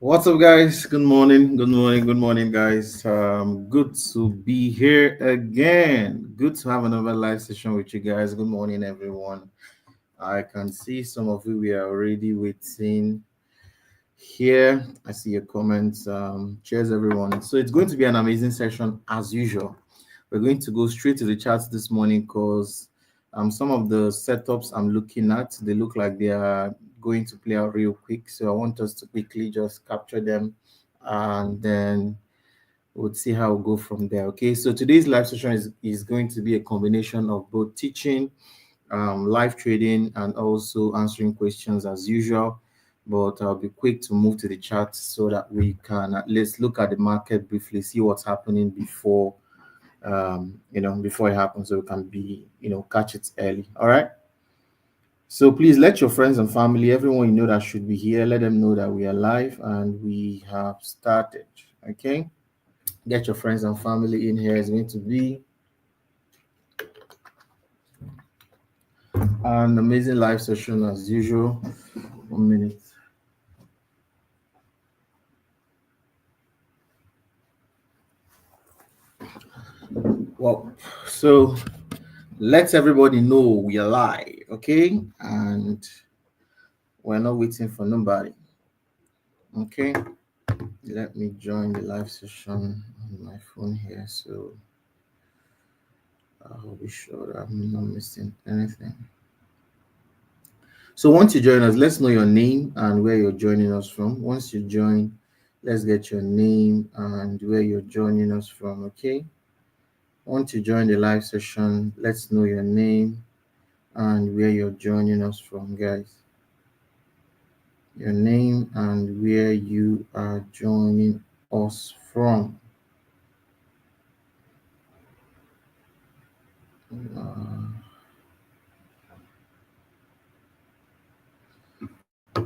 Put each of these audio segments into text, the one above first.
What's up, guys? Good morning, good morning, guys. Good to be here again. Good to have another live session with you guys. Good morning, everyone. I can see some of you we are already waiting here. I see your comments. Cheers, everyone. So it's going to be an amazing session as usual. We're going to go straight to the charts this morning because some of the setups I'm looking at, they look like they are going to play out real quick. So I want us to quickly just capture them and then we'll see how we'll go from there. Okay, so today's live session is going to be a combination of both teaching, live trading, and also answering questions as usual. But I'll be quick to move to the chat so that we can at least look at the market briefly, see what's happening before before it happens, so we can be catch it early. All right, so please let your friends and family, everyone you know that should be here, let them know that we are live and we have started. Okay, get your friends and family in here. It's going to be an amazing live session as usual. 1 minute. Well, so let everybody know we are live, okay? And we're not waiting for nobody. Okay, let me join the live session on my phone here so I'll be sure that I'm not missing anything. So once you join us, let's know your name and where you're joining us from. Once you join, let's get your name and where you're joining us from, okay? Once you join the live session, let's know your name and where you're joining us from, guys. Your name and where you are joining us from.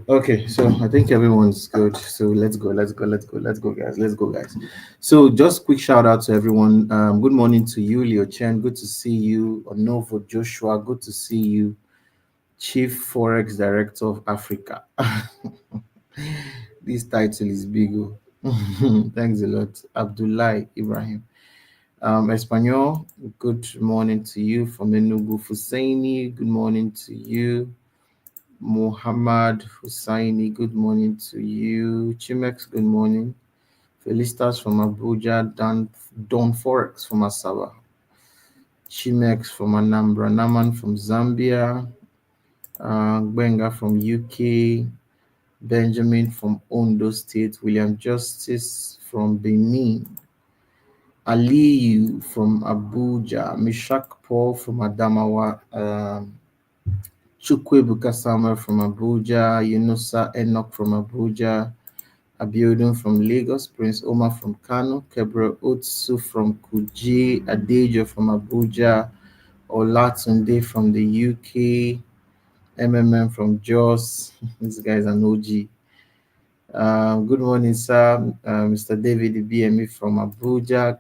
Okay, so I think everyone's good. So let's go, guys. Let's go, guys. So just quick shout out to everyone. Good morning to you, Leo Chen. Good to see you. Onovo Joshua. Good to see you, Chief Forex Director of Africa. This title is big. Thanks a lot, Abdullah Ibrahim. Espanol. Good morning to you from Enugu. Fusaini. Good morning to you. Muhammad Hussaini, good morning to you. Chimex, good morning. Felicitas from Abuja. Don Forex from Asaba. Chimex from Anambra. Naman from Zambia. Gbenga from UK. Benjamin from Ondo State. William Justice from Benin. Aliyu from Abuja. Mishak Paul from Adamawa. Chukwebuka Samuel from Abuja, Yunusa Enoch from Abuja, Abiodun from Lagos, Prince Omar from Kano, Kebra Otsu from Kuji, Adejo from Abuja, Olatunde from the UK, MMM from Jos. This guy's an OG. Good morning, sir. Mr. David BME from Abuja.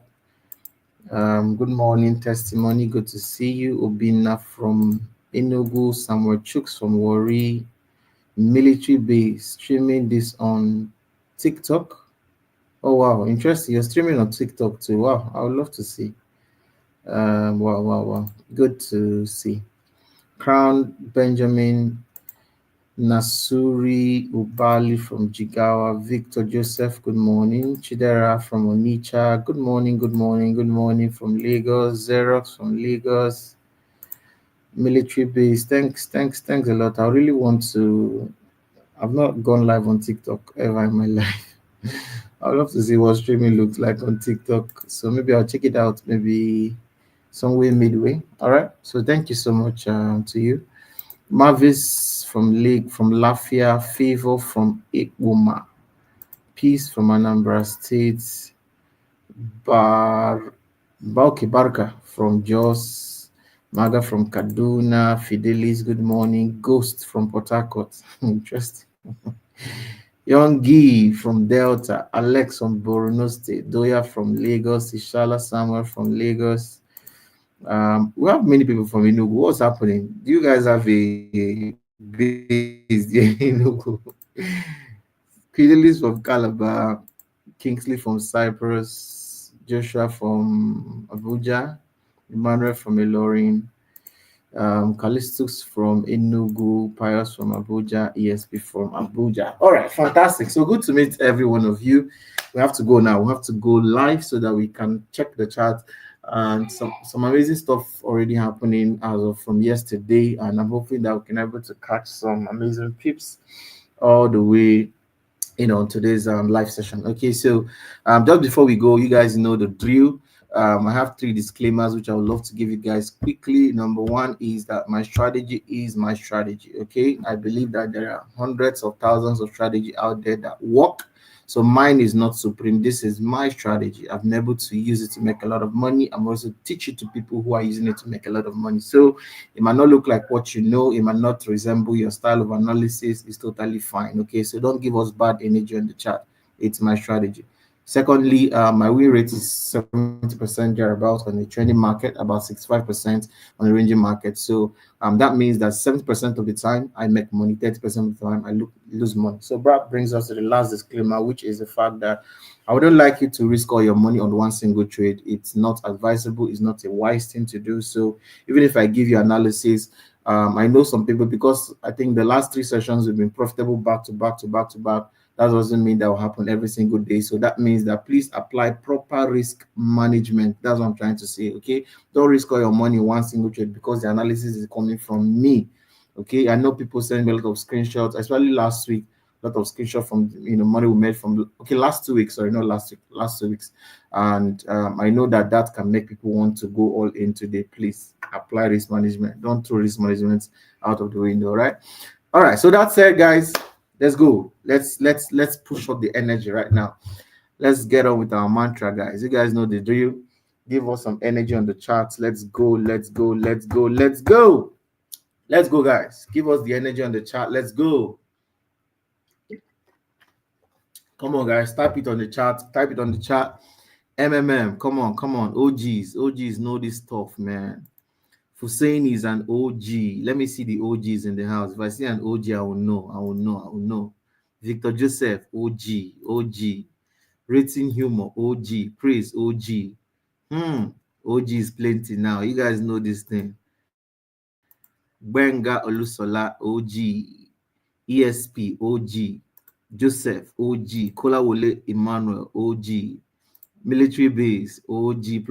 Good morning, testimony. Good to see you. Obina from Enugu, Samuel Chooks from Warri, military base, streaming this on TikTok. Oh wow, interesting. You're streaming on TikTok too. Wow, I would love to see. Wow. Good to see. Crown Benjamin Nasuri Ubali from Jigawa, Victor Joseph, good morning. Chidera from Onitsha, good morning from Lagos, Xerox from Lagos. Military base, thanks a lot. I really want to. I've not gone live on TikTok ever in my life. I would love to see what streaming looks like on TikTok, so maybe I'll check it out maybe somewhere midway. All right, so thank you so much to you. Mavis from Lafia, Favor from Ikboma, Peace from Anambra State, Barka from Jos, Maga from Kaduna, Fidelis, good morning, Ghost from Port Harcourt, interesting. Young Gee from Delta, Alex from Borno State, Doya from Lagos, Ishala Samuel from Lagos. We have many people from Enugu. What's happening? Do you guys have a base there in Enugu? Fidelis from Calabar, Kingsley from Cyprus, Joshua from Abuja, Emmanuel from Ilorin, Callistus from Enugu, Pius from Abuja, ESP from Abuja. All right, fantastic. So good to meet every one of you. We have to go now. We have to go live so that we can check the chat. And some amazing stuff already happening as of from yesterday. And I'm hoping that we can be able to catch some amazing pips all the way today's live session. Okay, so just before we go, you guys know the drill. I have 3 disclaimers which I would love to give you guys quickly. Number one is that my strategy is my strategy. Okay, I believe that there are hundreds of thousands of strategy out there that work. So mine is not supreme. This is my strategy. I've been able to use it to make a lot of money. I'm also teaching to people who are using it to make a lot of money. So it might not look like what you know. It might not resemble your style of analysis. It's totally fine. Okay, so don't give us bad energy on the chat. It's my strategy. Secondly, my win rate is 70% thereabouts on the trading market, about 65% on the ranging market. So that means that 70% of the time I make money, 30% of the time I lose money. So that brings us to the last disclaimer, which is the fact that I wouldn't like you to risk all your money on one single trade. It's not advisable. It's not a wise thing to do. So even if I give you analysis, I know some people, because I think the last 3 sessions have been profitable back to back to back to back. That doesn't mean that will happen every single day. So that means that please apply proper risk management. That's what I'm trying to say. Okay, don't risk all your money in one single trade because the analysis is coming from me. Okay, I know people send me a lot of screenshots, especially last week. A lot of screenshots from money we made from last 2 weeks. Sorry, not last week, last 2 weeks. And I know that can make people want to go all in today. Please apply risk management. Don't throw risk management out of the window. All right. So that said, guys, let's go. Let's push up the energy right now. Let's get on with our mantra, guys. You guys know the drill. Give us some energy on the charts. Let's go. Let's go. Let's go. Let's go. Let's go, guys. Give us the energy on the chart. Let's go. Come on, guys. Type it on the chart. Type it on the chart. MMM. Come on. Come on. OGs know this stuff, man. Hussein is an OG. Let me see the OGs in the house. If I see an OG, I will know. I will know. I will know. Victor Joseph, OG. OG. Rating Humor, OG. Praise, OG. OG is plenty now. You guys know this thing. Benga Olusola, OG. ESP, OG. Joseph, OG. Kolawole Emmanuel, OG. Military Base, OG++.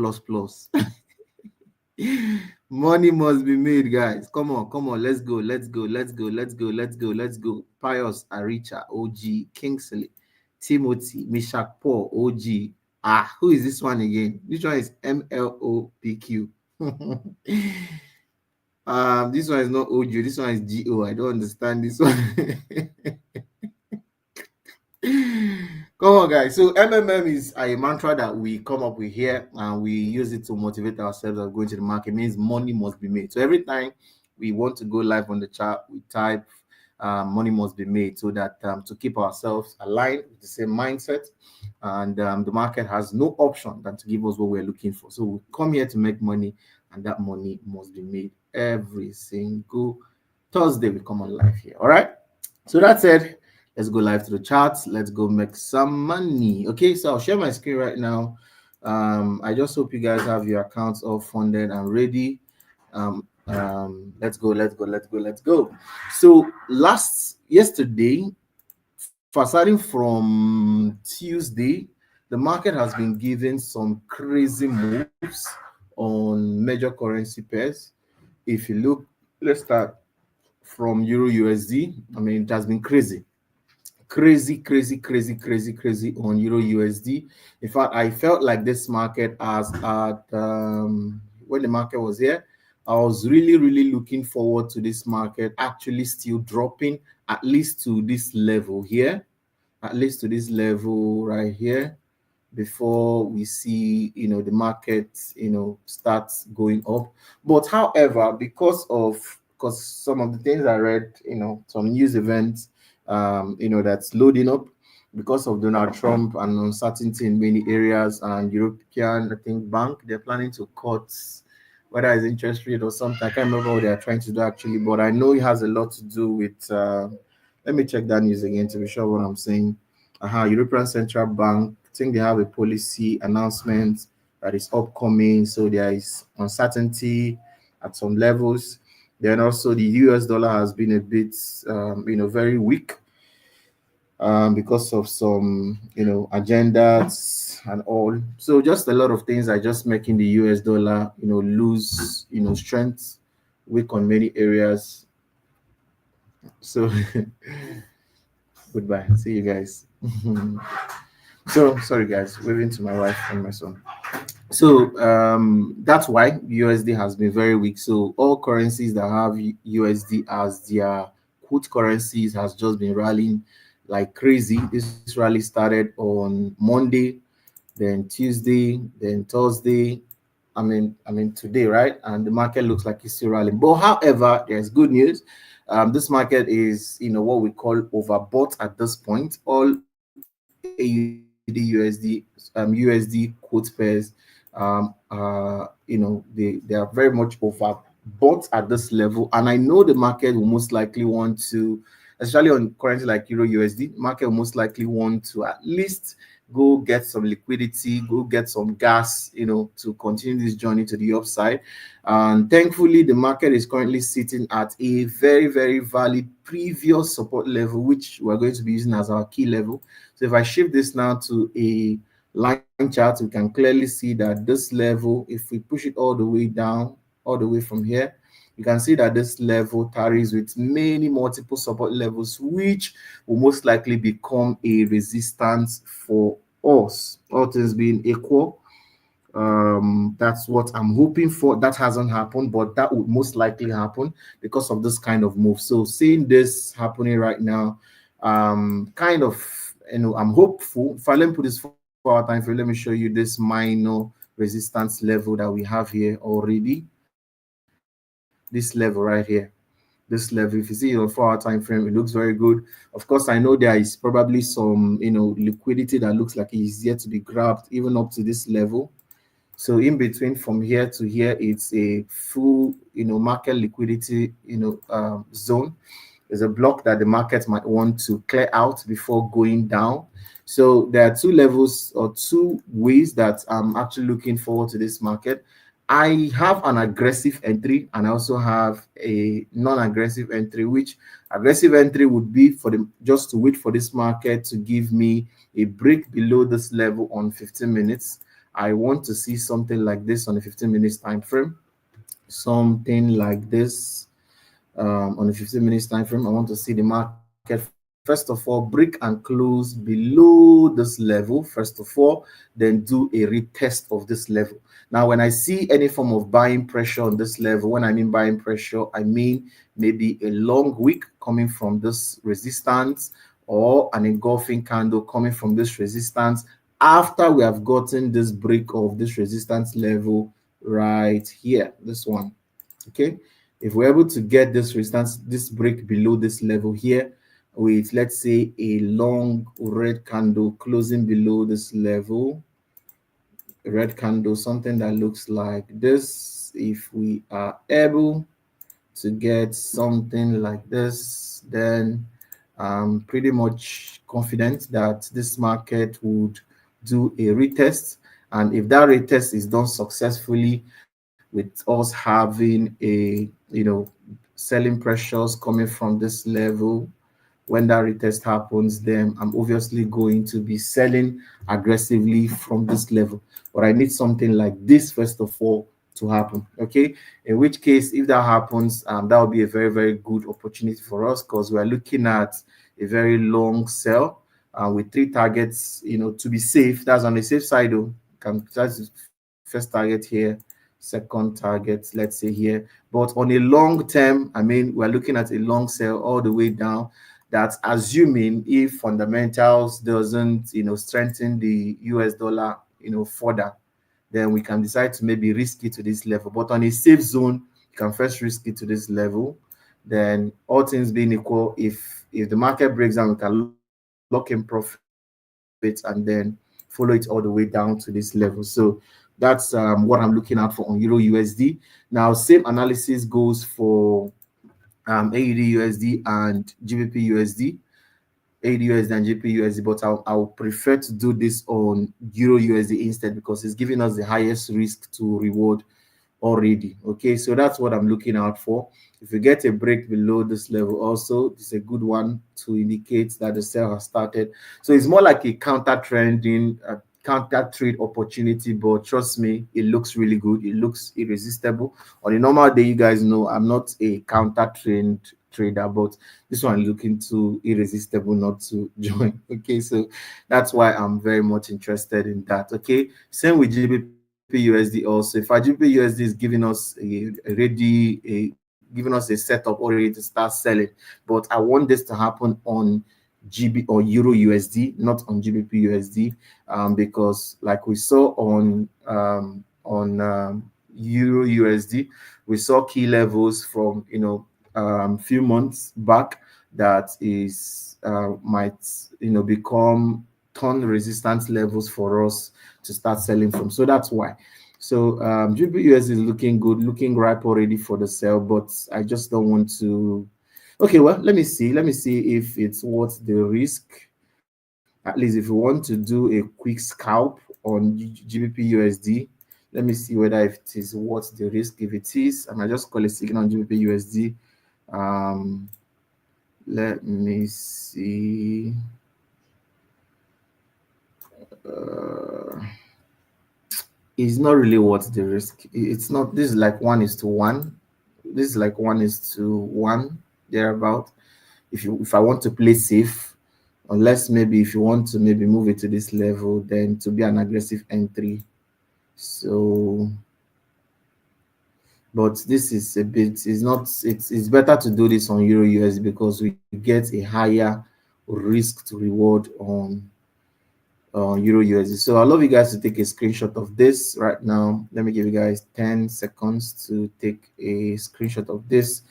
Money must be made, guys. Come on. Let's go. Pius Aricha, OG. Kingsley, Timothy, Mishak Paul, OG. Who is this one again? This one is MLOPQ. This one is not OG. This one is GO. I don't understand this one. Come on, guys. So MMM is a mantra that we come up with here, and we use it to motivate ourselves as going to the market. It means money must be made. So every time we want to go live on the chart, we type money must be made, so that to keep ourselves aligned with the same mindset, and the market has no option than to give us what we're looking for. So we come here to make money, and that money must be made every single Thursday. We come on live here. All right. So that said, let's go live to the charts. Let's go make some money. Okay, so I'll share my screen right now. I just hope you guys have your accounts all funded and ready. Let's go. So yesterday, starting from Tuesday, the market has been given some crazy moves on major currency pairs. If you look, let's start from EURUSD. I mean, it has been crazy on EURUSD. In fact, I felt like this market when the market was here, I was really looking forward to this market actually still dropping at least to this level here, right here, before we see the market starts going up. But however, because some of the things I read, some news events that's loading up because of Donald Trump and uncertainty in many areas, and European, I think, bank, they're planning to cut whether it's interest rate or something. I can't remember what they're trying to do actually, but I know it has a lot to do with let me check that news again to be sure what I'm saying. European Central Bank. I think they have a policy announcement that is upcoming. So there is uncertainty at some levels. Then also the US dollar has been a bit, very weak because of some, agendas and all. So just a lot of things are just making the US dollar, lose, strength, weak on many areas. So goodbye. See you guys. So sorry guys, waving to my wife and my son. So that's why USD has been very weak. So all currencies that have USD as their quote currencies has just been rallying like crazy. This rally started on Monday, then Tuesday, then Thursday. I mean today, right? And the market looks like it's still rallying. But however, there's good news. This market is, what we call overbought at this point. All USD quote pairs, they are very much overbought at this level. And I know the market will most likely want to, especially on currency like Euro USD, market will most likely want to at least go get some liquidity, go get some gas, to continue this journey to the upside. And thankfully, the market is currently sitting at a very, very valid previous support level, which we're going to be using as our key level. So if I shift this now to a line chart, we can clearly see that this level, if we push it all the way down, all the way from here, you can see that this level carries with many multiple support levels, which will most likely become a resistance for us, all things being equal. That's what I'm hoping for. That hasn't happened, but that would most likely happen because of this kind of move. So seeing this happening right now, kind of, I'm hopeful. If I let me put this for our time frame, let me show you this minor resistance level that we have here already. This level right here. This level, if you see it on 4 hour time frame, it looks very good. Of course, I know there is probably some, liquidity that looks like it's yet to be grabbed, even up to this level. So in between from here to here, it's a full, market liquidity, zone. There's a block that the market might want to clear out before going down. So there are two levels or two ways that I'm actually looking forward to this market. I have an aggressive entry and I also have a non-aggressive entry, which aggressive entry would be for the just to wait for this market to give me a break below this level on 15 minutes. I want to see something like this on a 15 minutes time frame, something like this on a 15 minutes time frame. I want to see the market first of all break and close below this level first of all, then do a retest of this level. Now when I see any form of buying pressure on this level, when I mean buying pressure, I mean maybe a long wick coming from this resistance or an engulfing candle coming from this resistance after we have gotten this break of this resistance level right here, this one. Okay, if we're able to get this resistance, this break below this level here with, let's say, a long red candle closing below this level, red candle, something that looks like this, if we are able to get something like this, then I'm pretty much confident that this market would do a retest. And if that retest is done successfully with us having a, selling pressures coming from this level, when that retest happens, then I'm obviously going to be selling aggressively from this level. But I need something like this first of all to happen. Okay, in which case, if that happens, that will be a very, very good opportunity for us because we're looking at a very long sell with three targets, to be safe. That's on the safe side though. That's first target here, second target, let's say here. But on a long term, I mean, we're looking at a long sell all the way down. That's assuming if fundamentals doesn't, strengthen the US dollar, further, then we can decide to maybe risk it to this level. But on a safe zone, you can first risk it to this level. Then all things being equal, if the market breaks down, we can lock in profits and then follow it all the way down to this level. So that's what I'm looking out for on Euro USD. Now, same analysis goes for AUDUSD and GBPUSD. AUDUSD and GBPUSD, but I'll prefer to do this on EURUSD instead because it's giving us the highest risk to reward already. Okay, so that's what I'm looking out for. If you get a break below this level, also it's a good one to indicate that the sell has started. So it's more like a counter trending, counter trade opportunity, but trust me, it looks really good. It looks irresistible. On a normal day, you guys know I'm not a counter trend trader, but this one looking too irresistible not to join. Okay, so that's why I'm very much interested in that. Okay, same with GBPUSD also. If our GBPUSD is giving us giving us a setup already to start selling, but I want this to happen on GB or EURUSD, not on GBPUSD, because like we saw on EURUSD, we saw key levels from few months back that is might become turn resistance levels for us to start selling from. So that's why. So GBPUSD is looking good, looking ripe already for the sell, but I just don't want to. Okay, well, let me see. Let me see if it's worth the risk. At least if you want to do a quick scalp on GBPUSD, let me see whether if it is worth the risk. If it is, I might just call a signal on GBPUSD. Let me see. It's not really worth the risk. It's not. This is like 1:1. This is like 1:1 thereabout. If I want to play safe, unless maybe if you want to maybe move it to this level, then to be an aggressive entry. So, but this is a bit. It's not. It's better to do this on EURUSD because we get a higher risk to reward on EURUSD. So I'd love you guys to take a screenshot of this right now. Let me give you guys 10 seconds to take a screenshot of this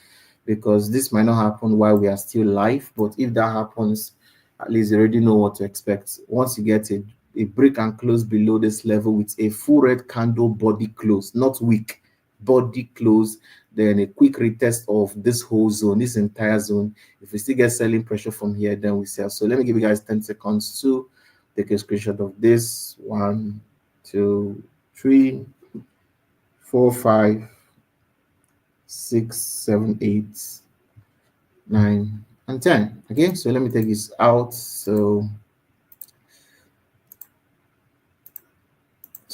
because this might not happen while we are still live. But if that happens, at least you already know what to expect. Once you get a break and close below this level with a full red candle body close, not weak, body close, then a quick retest of this whole zone, this entire zone. If we still get selling pressure from here, then we sell. So let me give you guys 10 seconds to take a screenshot of this. 1, 2, 3, 4, 5, 6, 7, 8, 9, and 10. Okay, so let me take this out. So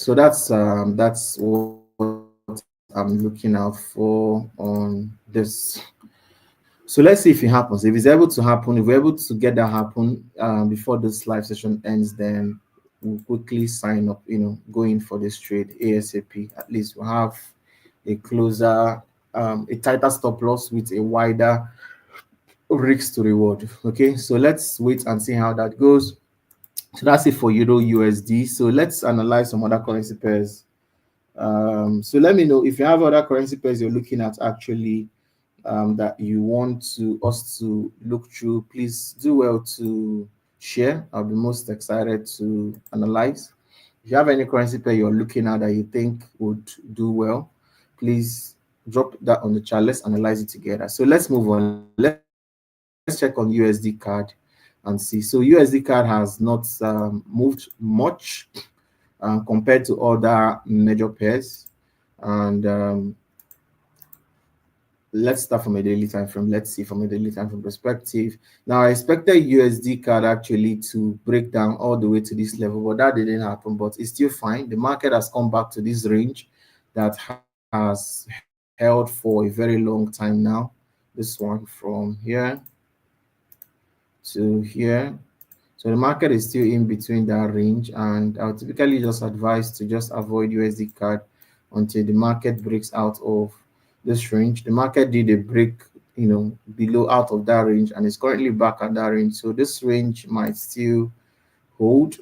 that's what I'm looking out for on this. So let's see if it happens. If it's able to happen, if we're able to get that happen before this live session ends, then we'll quickly sign up, go in for this trade ASAP. At least we'll have a closer, a tighter stop loss with a wider risk to reward. Okay, so let's wait and see how that goes. So that's it for EURUSD. So let's analyze some other currency pairs. So let me know if you have other currency pairs you're looking at actually that you want us to look through. Please do well to share. I'll be most excited to analyze. If you have any currency pair you're looking at that you think would do well, please drop that on the chat. Let's analyze it together. So let's move on. Let's check on USD CAD and see. So USD CAD has not moved much compared to other major pairs. And let's start from a daily time frame. Let's see from a daily time frame perspective. Now, I expected USD CAD actually to break down all the way to this level, but that didn't happen. But it's still fine. The market has come back to this range that has held for a very long time now. This one from here to here. So the market is still in between that range, and I'll typically just advise to just avoid USD CAD until the market breaks out of this range. The market did a break, below out of that range, and it's currently back at that range. So this range might still hold.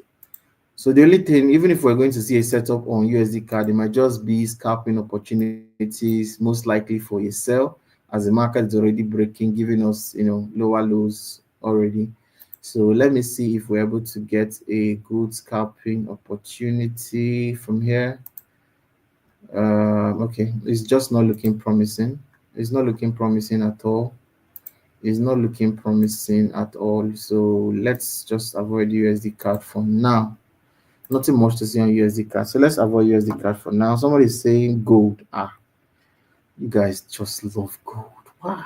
So the only thing, even if we're going to see a setup on USD CAD, it might just be scalping opportunities, most likely for a sell, as the market is already breaking, giving us, lower lows already. So let me see if we're able to get a good scalping opportunity from here. Okay, it's just not looking promising. It's not looking promising at all. It's not looking promising at all. So let's just avoid USD card for now. Nothing much to see on USD card. So let's avoid USD card for now. Somebody is saying gold. Ah, you guys just love gold. Why?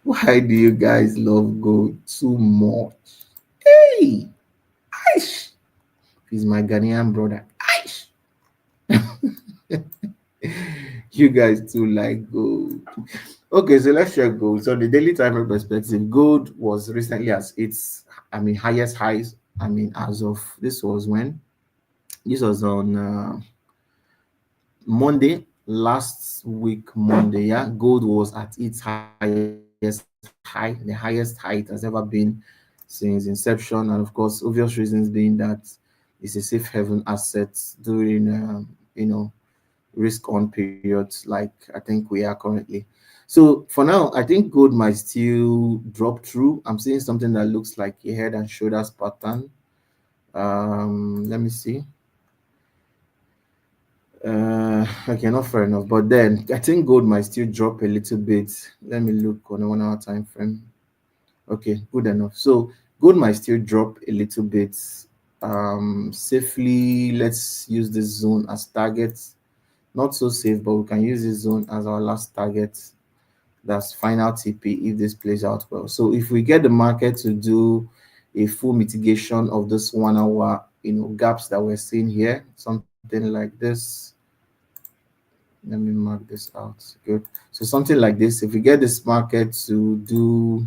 Why do you guys love gold too much? Hey, Aish. He's my Ghanaian brother. Aish. You guys too like gold. Okay, so let's check gold. So the daily time frame perspective, gold was recently as its, highest highs. As of this was when this was on Monday, last week Monday. Yeah, gold was at its highest high, the highest high it has ever been since inception, and of course, obvious reasons being that it's a safe haven asset during risk on periods like I think we are currently. So for now, I think gold might still drop through. I'm seeing something that looks like a head and shoulders pattern. Let me see. Okay, not fair enough. But then I think gold might still drop a little bit. Let me look on a 1 hour time frame. Okay, good enough. So gold might still drop a little bit. Safely, let's use this zone as target. Not so safe, but we can use this zone as our last target. That's final TP if this plays out well. So if we get the market to do a full mitigation of this 1 hour, gaps that we're seeing here, something like this. Let me mark this out. Good. So something like this, if we get this market to do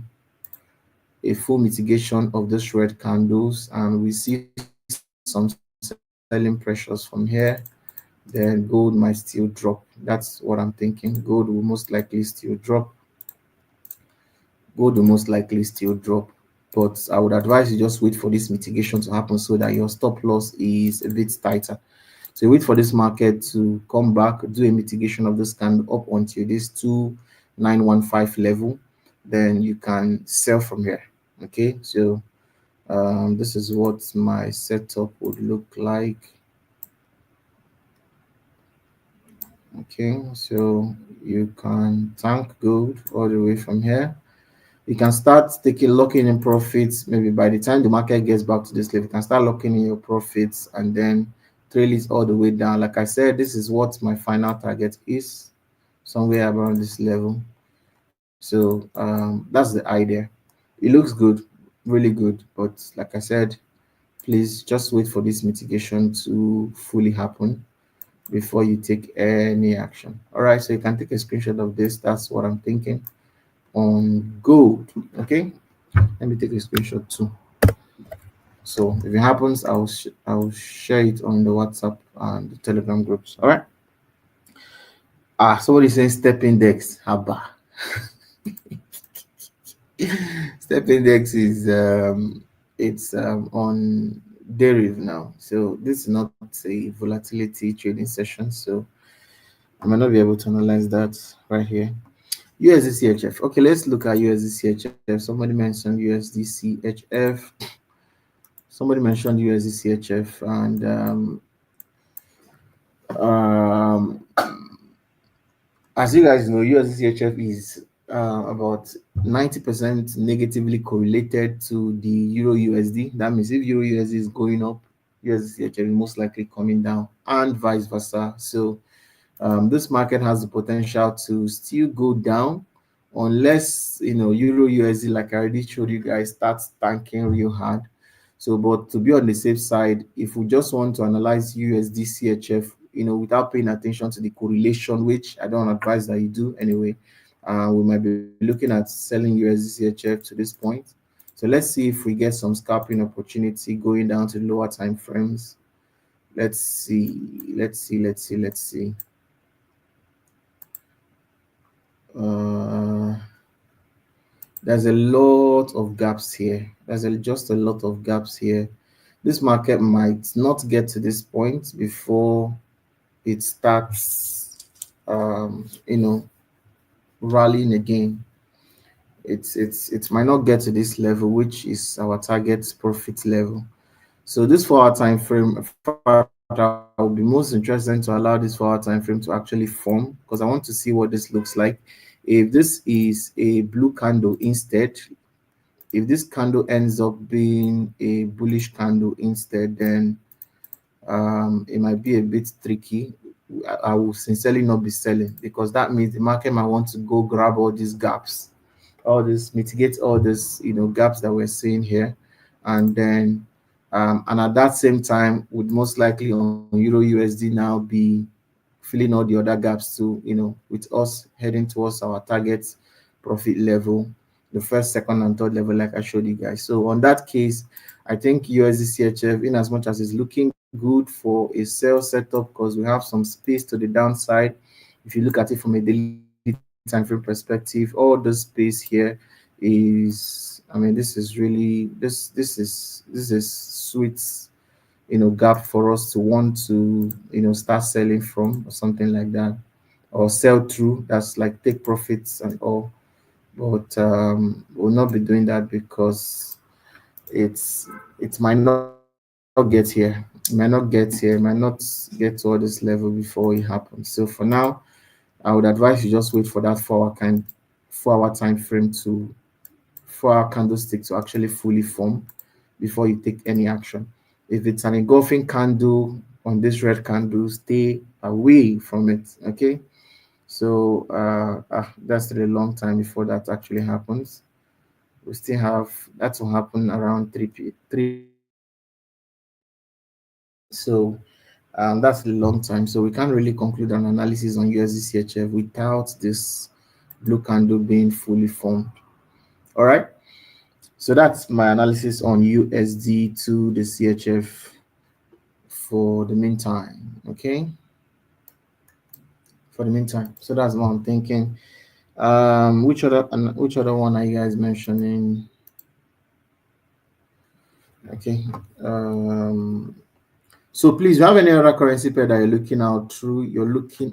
a full mitigation of this red candles and we see some selling pressures from here, then gold might still drop. That's what I'm thinking. Gold will most likely still drop. But I would advise you just wait for this mitigation to happen so that your stop loss is a bit tighter. So you wait for this market to come back, do a mitigation of this candle up until this 2915 level, then you can sell from here. Okay, so this is what my setup would look like. Okay, so you can tank gold all the way from here. You can start taking locking in profits. Maybe by the time the market gets back to this level, you can start locking in your profits and then trail it all the way down. Like I said, this is what my final target is, somewhere around this level. So that's the idea. It looks good, really good, but like I said, please just wait for this mitigation to fully happen before you take any action. All right, so you can take a screenshot of this. That's what I'm thinking on gold. Okay, let me take a screenshot too. So if it happens, I'll share it on the WhatsApp and the Telegram groups. All right. Somebody saying step index. Haba. Step index is it's on deriv now. So this is not a volatility trading session. So I might not be able to analyze that right here. USDCHF. Okay, let's look at USDCHF. Somebody mentioned USDCHF. Somebody mentioned USDCHF, and um, as you guys know, USDCHF is about 90% negatively correlated to the Euro USD. That means if Euro USD is going up, USDCHF is most likely coming down, and vice versa. So this market has the potential to still go down unless Euro USD, like I already showed you guys, starts tanking real hard. So, but to be on the safe side, if we just want to analyze USD CHF, without paying attention to the correlation, which I don't advise that you do anyway, we might be looking at selling USD CHF to this point. So let's see if we get some scalping opportunity going down to lower time frames. Let's see. Uh, there's a lot of gaps here. Just a lot of gaps here. This market might not get to this point before it starts, rallying again. It might not get to this level, which is our target profit level. So this 4 hour time frame, I will be most interested to allow this 4 hour time frame to actually form because I want to see what this looks like. If this is a blue candle instead, if this candle ends up being a bullish candle instead, then it might be a bit tricky. I will sincerely not be selling, because that means the market might want to go grab all these gaps, all this, mitigate all this, gaps that we're seeing here, and then and at that same time would most likely on Euro USD now be filling all the other gaps too, with us heading towards our target profit level, the first, second, and third level, like I showed you guys. So on that case, I think USDCHF, in as much as it's looking good for a sell setup, because we have some space to the downside. If you look at it from a daily time frame perspective, all the space here is, I mean, this is really this is sweet, gap for us to want to, start selling from, or something like that, or sell through. That's like take profits and all. But we'll not be doing that, because it might not get here. It might not get here. It might not get to all this level before it happens. So for now, I would advise you just wait for that 4 hour time frame to 4 hour candlestick to actually fully form before you take any action. If it's an engulfing candle on this red candle, stay away from it. Okay. So that's still a long time before that actually happens. We still have that will happen around 3 so that's a long time. So we can't really conclude an analysis on USDCHF without this blue candle being fully formed. All right. So that's my analysis on USD to the CHF for the meantime. Okay. For the meantime. So that's what I'm thinking. Which other one are you guys mentioning? Okay. So please, if you have any other currency pair that you're looking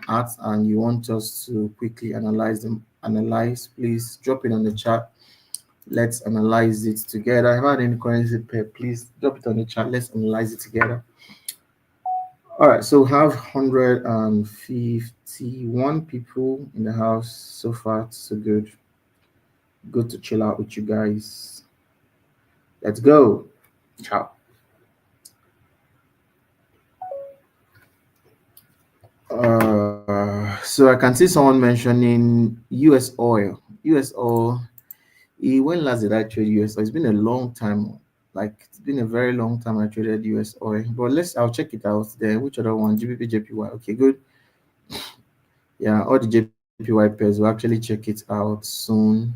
at and you want us to quickly analyze, please drop it on the chat. Let's analyze it together. If you have any currency pair, please drop it on the chat. Let's analyze it together. All right, so we have 151 people in the house so far. So good. Good to chill out with you guys. Let's go. Ciao. So I can see someone mentioning US oil. US oil. When last did I trade US oil? It's been a long time. Like it's been a very long time I traded US oil. But I'll check it out there. Which other one? GBPJPY. Okay, good. Yeah, all the JPY pairs. We'll actually check it out soon.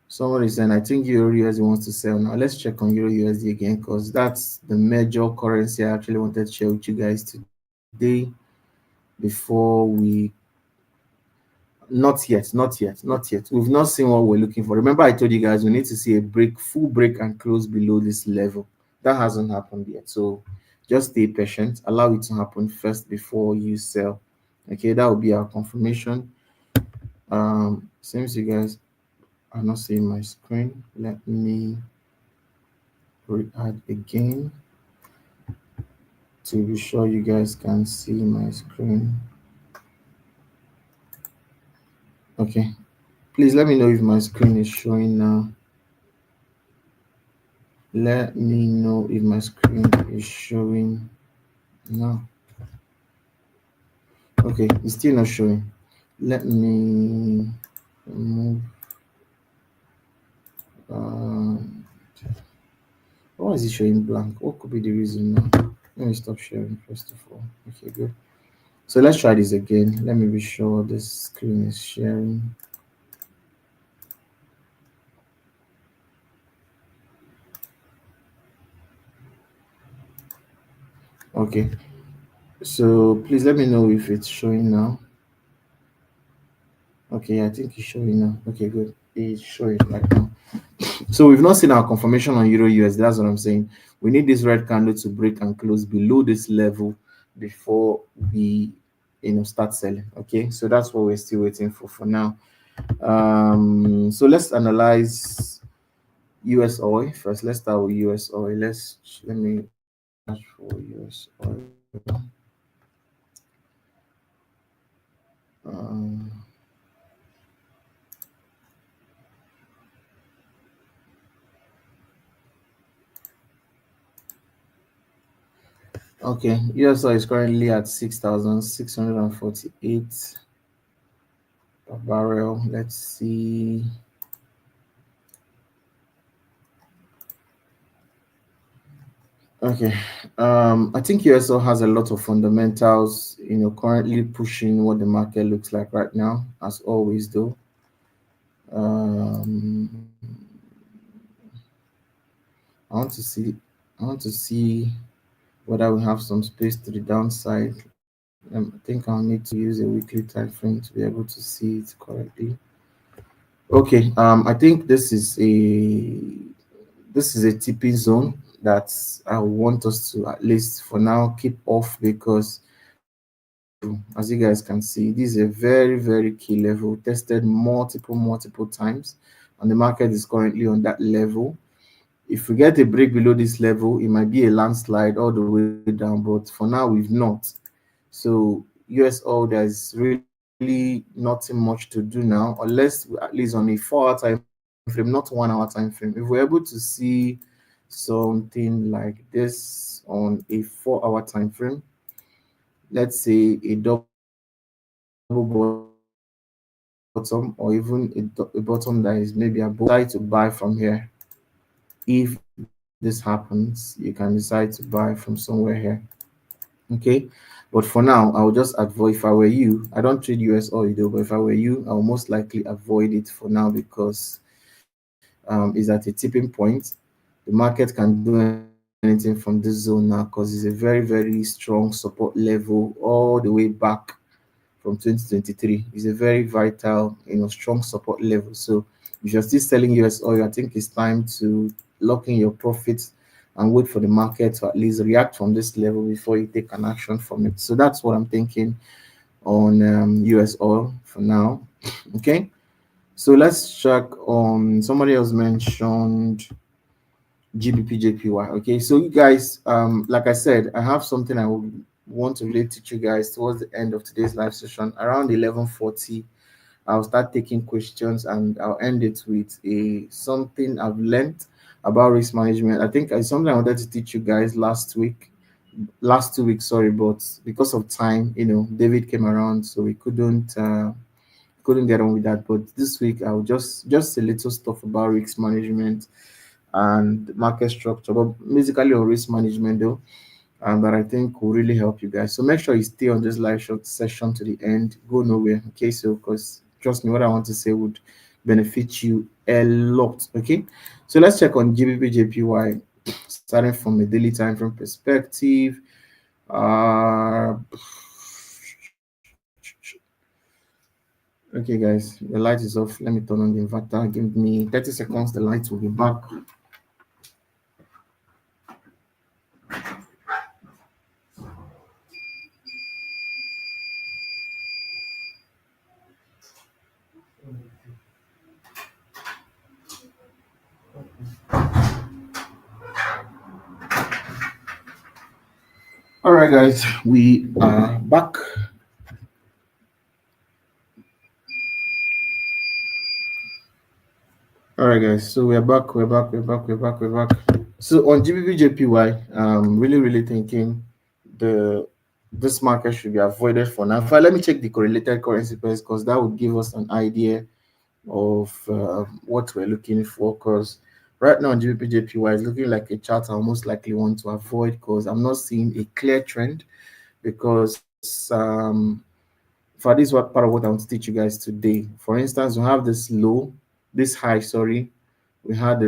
Someone is saying, I think EURUSD wants to sell now. Let's check on EURUSD again, because that's the major currency I actually wanted to share with you guys today before we. Not yet. We've not seen what we're looking for. Remember, I told you guys we need to see a full break and close below this level. That hasn't happened yet. So just stay patient. Allow it to happen first before you sell. Okay, that will be our confirmation. Seems you guys are not seeing my screen. Let me re-add again to be sure you guys can see my screen. Okay, please let me know if my screen is showing now. Let me know if my screen is showing now. Okay, it's still not showing. Let me remove. Why is it showing blank? What could be the reason now? Let me stop sharing first of all. Okay, good. So let's try this again. Let me be sure this screen is sharing. Okay, so please let me know if it's showing now. Okay, I think it's showing now. Okay, good. It's showing right now. So we've not seen our confirmation on Euro USD. That's what I'm saying. We need this red candle to break and close below this level before we, start selling. Okay, so that's what we're still waiting for now. So let's analyze US oil first. Let's start with US oil. Let me search for US oil. Um, okay, USO is currently at 6,648 per barrel. Let's see. Okay. I think USO has a lot of fundamentals, currently pushing what the market looks like right now, as always, though. Um, I want to see, I want to see whether we have some space to the downside. I think I'll need to use a weekly time frame to be able to see it correctly. Okay. I think this is a tipping zone that I want us to at least for now keep off, because as you guys can see, this is a very, very key level tested multiple times, and the market is currently on that level. If we get a break below this level, it might be a landslide all the way down, but for now we've not. So USO, there's really nothing much to do now, unless at least on a 4 hour time frame, not 1 hour time frame. If we're able to see something like this on a 4 hour time frame, let's say a double bottom, or even a bottom that is maybe above, decide to buy from here. If this happens, you can decide to buy from somewhere here. Okay, but for now, I would just avoid. If I were you, I don't trade US oil though, but if I were you, I would most likely avoid it for now, because it's at a tipping point. The market can do anything from this zone now, because it's a very strong support level all the way back from 2023. It's a very vital, strong support level. So if you're still selling US oil, I think it's time to lock in your profits and wait for the market to at least react from this level before you take an action from it. So that's what I'm thinking on US oil for now. Okay. So let's check on, somebody else mentioned GBPJPY. Okay. So you guys, like I said, I have something I would want to really teach you guys towards the end of today's live session around 11:40. I'll start taking questions and I'll end it with a something I've learned about risk management. I think it's something I wanted to teach you guys last 2 weeks, sorry, but because of time, David came around, so we couldn't get on with that. But this week I'll just a little stuff about risk management and market structure, but basically on risk management though, and that I think will really help you guys. So make sure you stay on this live short session to the end. Go nowhere. Okay, so because trust me, what I want to say would benefit you a lot. Okay, so let's check on GBPJPY, starting from a daily time frame perspective. Uh, okay, guys, the light is off. Let me turn on the inverter. Give me 30 seconds. The light will be back. All right, guys, we are back. All right, guys. So we're back. We're back. So on GBPJPY, really thinking the this market should be avoided for now. Let me check the correlated currency pairs, because that would give us an idea of what we're looking for. Because right now on GBPJPY is looking like a chart I almost likely want to avoid, because I'm not seeing a clear trend. Because for this what part of what I want to teach you guys today. For instance, we have this high, sorry, we had a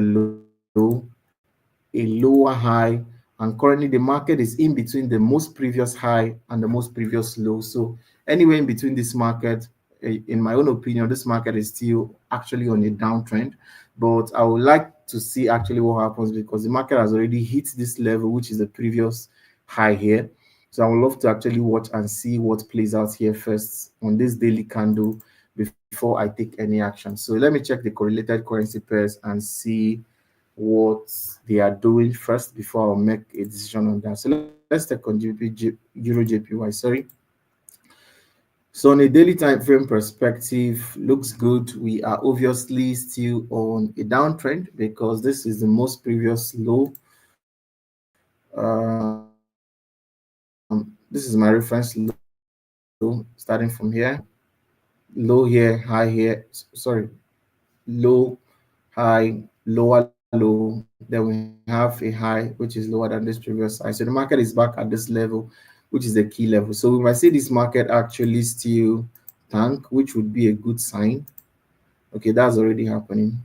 lower high, and currently the market is in between the most previous high and the most previous low. So anywhere in between this market, in my own opinion, this market is still actually on a downtrend. But I would like to see actually what happens, because the market has already hit this level, which is the previous high here. So I would love to actually watch and see what plays out here first on this daily candle before I take any action. So let me check the correlated currency pairs and see what they are doing first before I'll make a decision on that. So let's take on GBP, EURJPY, sorry. So on a daily time frame perspective, looks good. We are obviously still on a downtrend because this is the most previous low. This is my reference low starting from here. Low here, high here. Sorry, low, high, lower low. Then we have a high which is lower than this previous high. So the market is back at this level, which is the key level. So we might see this market actually still tank, which would be a good sign. Okay, that's already happening.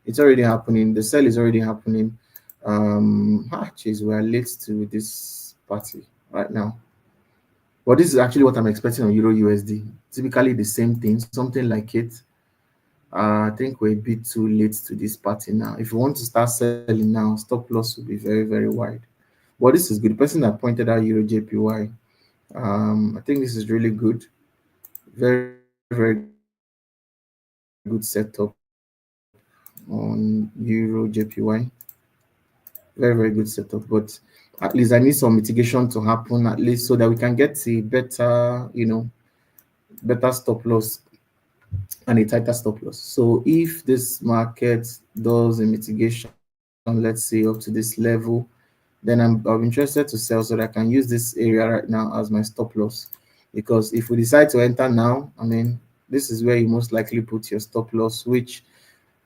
It's already happening. The sell is already happening. Jeez, we are late to this party right now. But this is actually what I'm expecting on Euro USD. Typically the same thing, something like it. I think we're a bit too late to this party now. If you want to start selling now, stop loss will be very, very wide. But this is good. The person that pointed out EURJPY, I think this is really good. Very, very good setup on EURJPY. Very, very good setup. But at least I need some mitigation to happen, at least so that we can get a better, better stop loss and a tighter stop loss. So if this market does a mitigation, let's say up to this level, then I'm interested to sell so that I can use this area right now as my stop loss. Because if we decide to enter now, I mean, this is where you most likely put your stop loss, which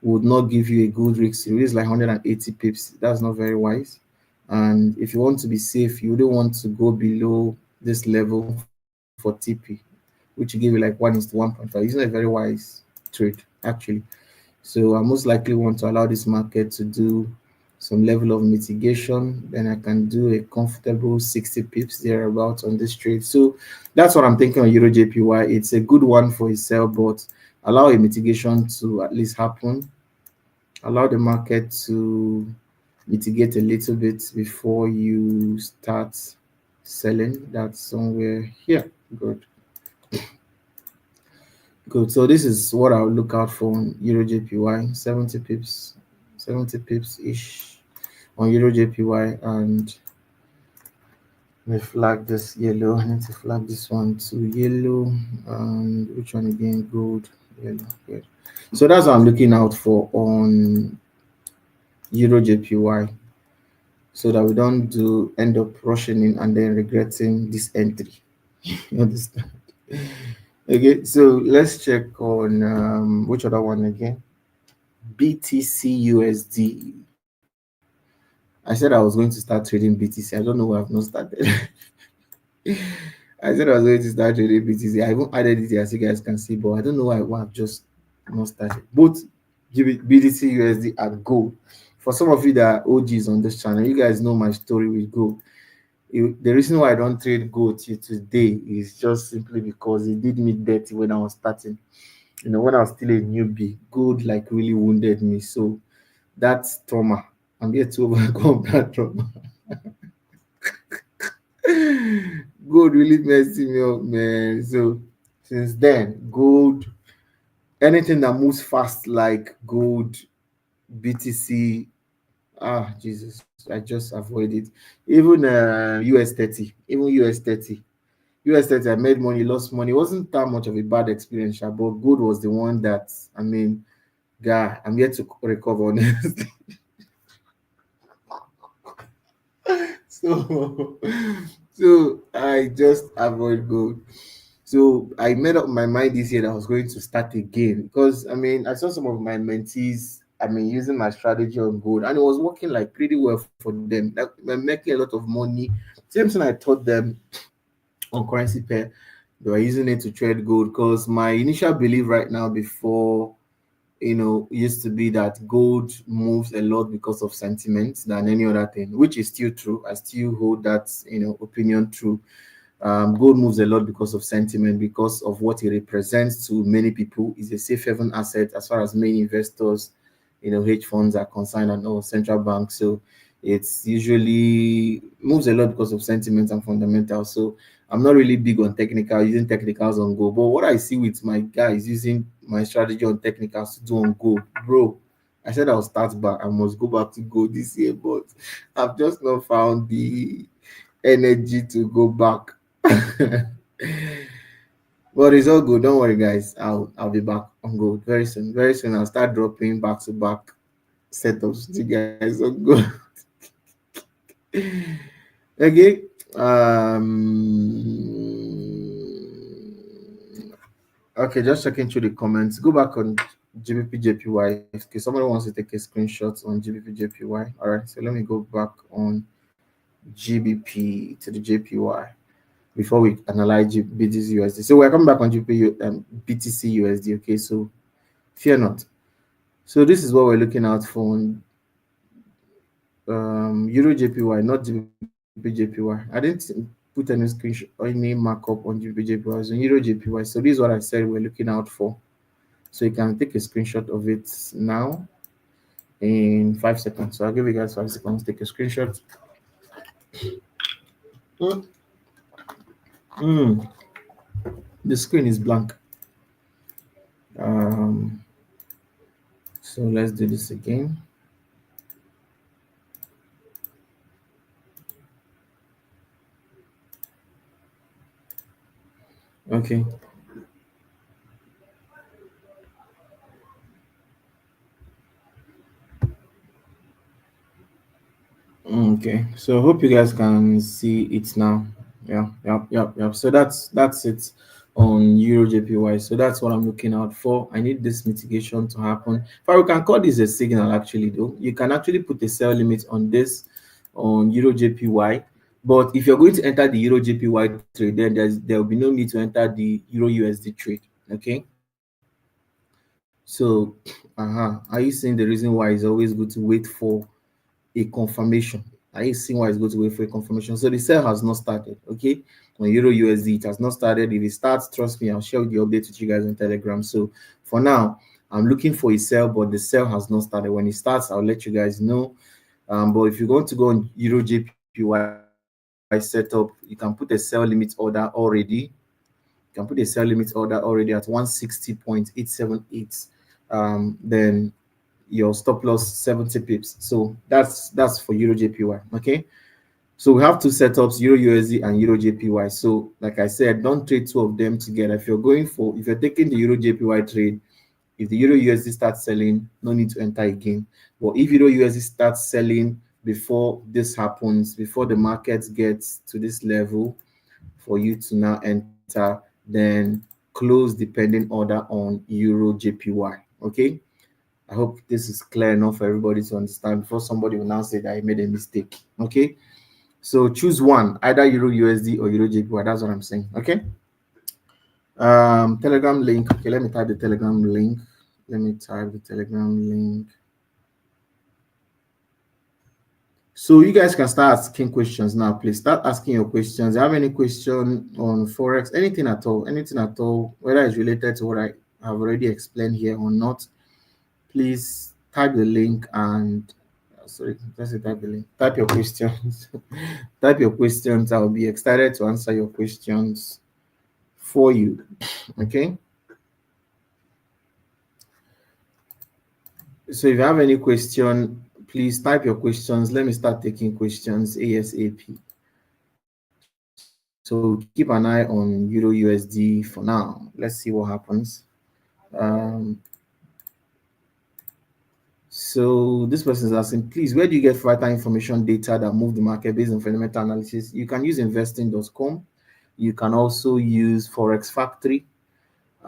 would not give you a good risk. It is like 180 pips. That's not very wise. And if you want to be safe, you wouldn't want to go below this level for TP, which will give you like 1:1.5. It's not a very wise trade, actually. So I most likely want to allow this market to do some level of mitigation. Then I can do a comfortable 60 pips thereabouts on this trade. So that's what I'm thinking on EURJPY. It's a good one for a sell, but allow a mitigation to at least happen. Allow the market to mitigate a little bit before you start selling. That's somewhere here. Good. Good. So this is what I'll look out for on EURJPY. 70 pips ish on EURJPY, and let me flag this yellow. I need to flag this one to yellow. And which one again? Gold, yellow. Good. So that's what I'm looking out for on EURJPY, so that we don't end up rushing in and then regretting this entry. You understand? Okay, so let's check on which other one again? BTC USD. I said I was going to start trading BTC. I don't know why I've not started. I said I was going to start trading BTC. I even added it here, as you guys can see, but I don't know why I've just not started. Both BTC USD and gold. For some of you that are OGs on this channel, you guys know my story with gold. The reason why I don't trade gold till today is just simply because it did me dirty when I was starting. When I was still a newbie, gold like really wounded me. So that's trauma. I'm here to overcome that trauma. Gold really messed me up, man. So since then, gold, anything that moves fast like gold, BTC, Jesus, I just avoid it. Even US 30, US 30, I made money, lost money. It wasn't that much of a bad experience, but gold was the one that, I mean, guy, I'm yet to recover, honestly. So, so I just avoid gold. So I made up my mind this year that I was going to start again, because I mean I saw some of my mentees, I mean, using my strategy on gold, and it was working like pretty well for them. Like they're making a lot of money. Same thing I taught them on currency pair. They were using it to trade gold, because my initial belief right now before used to be that gold moves a lot because of sentiment than any other thing, which is still true. I still hold that opinion true. Gold moves a lot because of sentiment, because of what it represents to many people. Is a safe haven asset as far as many investors, hedge funds are concerned, and all central banks. So it's usually moves a lot because of sentiment and fundamentals. So I'm not really big on using technicals on gold. But what I see with my guys using my strategy on technicals to do on gold, bro, I said I'll start back. I must go back to gold this year, but I've just not found the energy to go back. But it's all good. Don't worry, guys. I'll be back on good very soon. Very soon I'll start dropping back to back setups. You guys are good. Okay. Okay, just checking through the comments. Go back on GBPJPY. Okay, somebody wants to take a screenshot on GBPJPY. All right, so let me go back on GBP to the JPY before we analyze BTC USD. So we're coming back on BTC USD. Okay, so fear not. So this is what we're looking out for on EURUJPY, not GBPJPY. I didn't put any screenshot or any markup on GBPJPY. It was on EURUJPY. So this is what I said we're looking out for. So you can take a screenshot of it now in 5 seconds. So I'll give you guys 5 seconds. Take a screenshot. The screen is blank. So let's do this again. Okay. Okay. So hope you guys can see it now. Yeah. So that's it on EURJPY. So that's what I'm looking out for. I need this mitigation to happen. But we can call this a signal actually though. You can actually put a sell limit on this on EURJPY. But if you're going to enter the EURJPY trade, then there will be no need to enter the EURUSD trade. Okay. So are you seeing the reason why it's always good to wait for a confirmation? Are you seeing why it's going to wait for a confirmation? So the sell has not started. Okay, on EURUSD it has not started. If it starts, trust me, I'll share the update with you guys on Telegram. So for now, I'm looking for a sell, but the sell has not started. When it starts, I'll let you guys know. But if you're going to go on EURJPY setup, you can put a sell limit order already. You can put a sell limit order already at 160.878. Then your stop loss 70 pips. So that's for EURJPY. Okay, so we have two setups, EURUSD and EURJPY. So like I said, don't trade two of them together. If you're taking the EURJPY trade, if the EURUSD starts selling, no need to enter again. But if EURUSD starts selling before this happens, before the market gets to this level for you to now enter, then close the pending order on EURJPY. Okay, I hope this is clear enough for everybody to understand before somebody will now say that I made a mistake. Okay, so choose one, either EURUSD or EURJPY. That's what I'm saying. Okay. Telegram link. Okay, let me type the Telegram link. So you guys can start asking questions now. Please start asking your questions. If you have any question on Forex, anything at all, whether it's related to what I have already explained here or not, please type the link and type the link. Type your questions. Type your questions. I'll be excited to answer your questions for you. Okay. So if you have any question, please type your questions. Let me start taking questions ASAP. So keep an eye on EURUSD for now. Let's see what happens. So this person is asking, please, where do you get vital information data that move the market based on fundamental analysis? You can use investing.com. You can also use Forex Factory.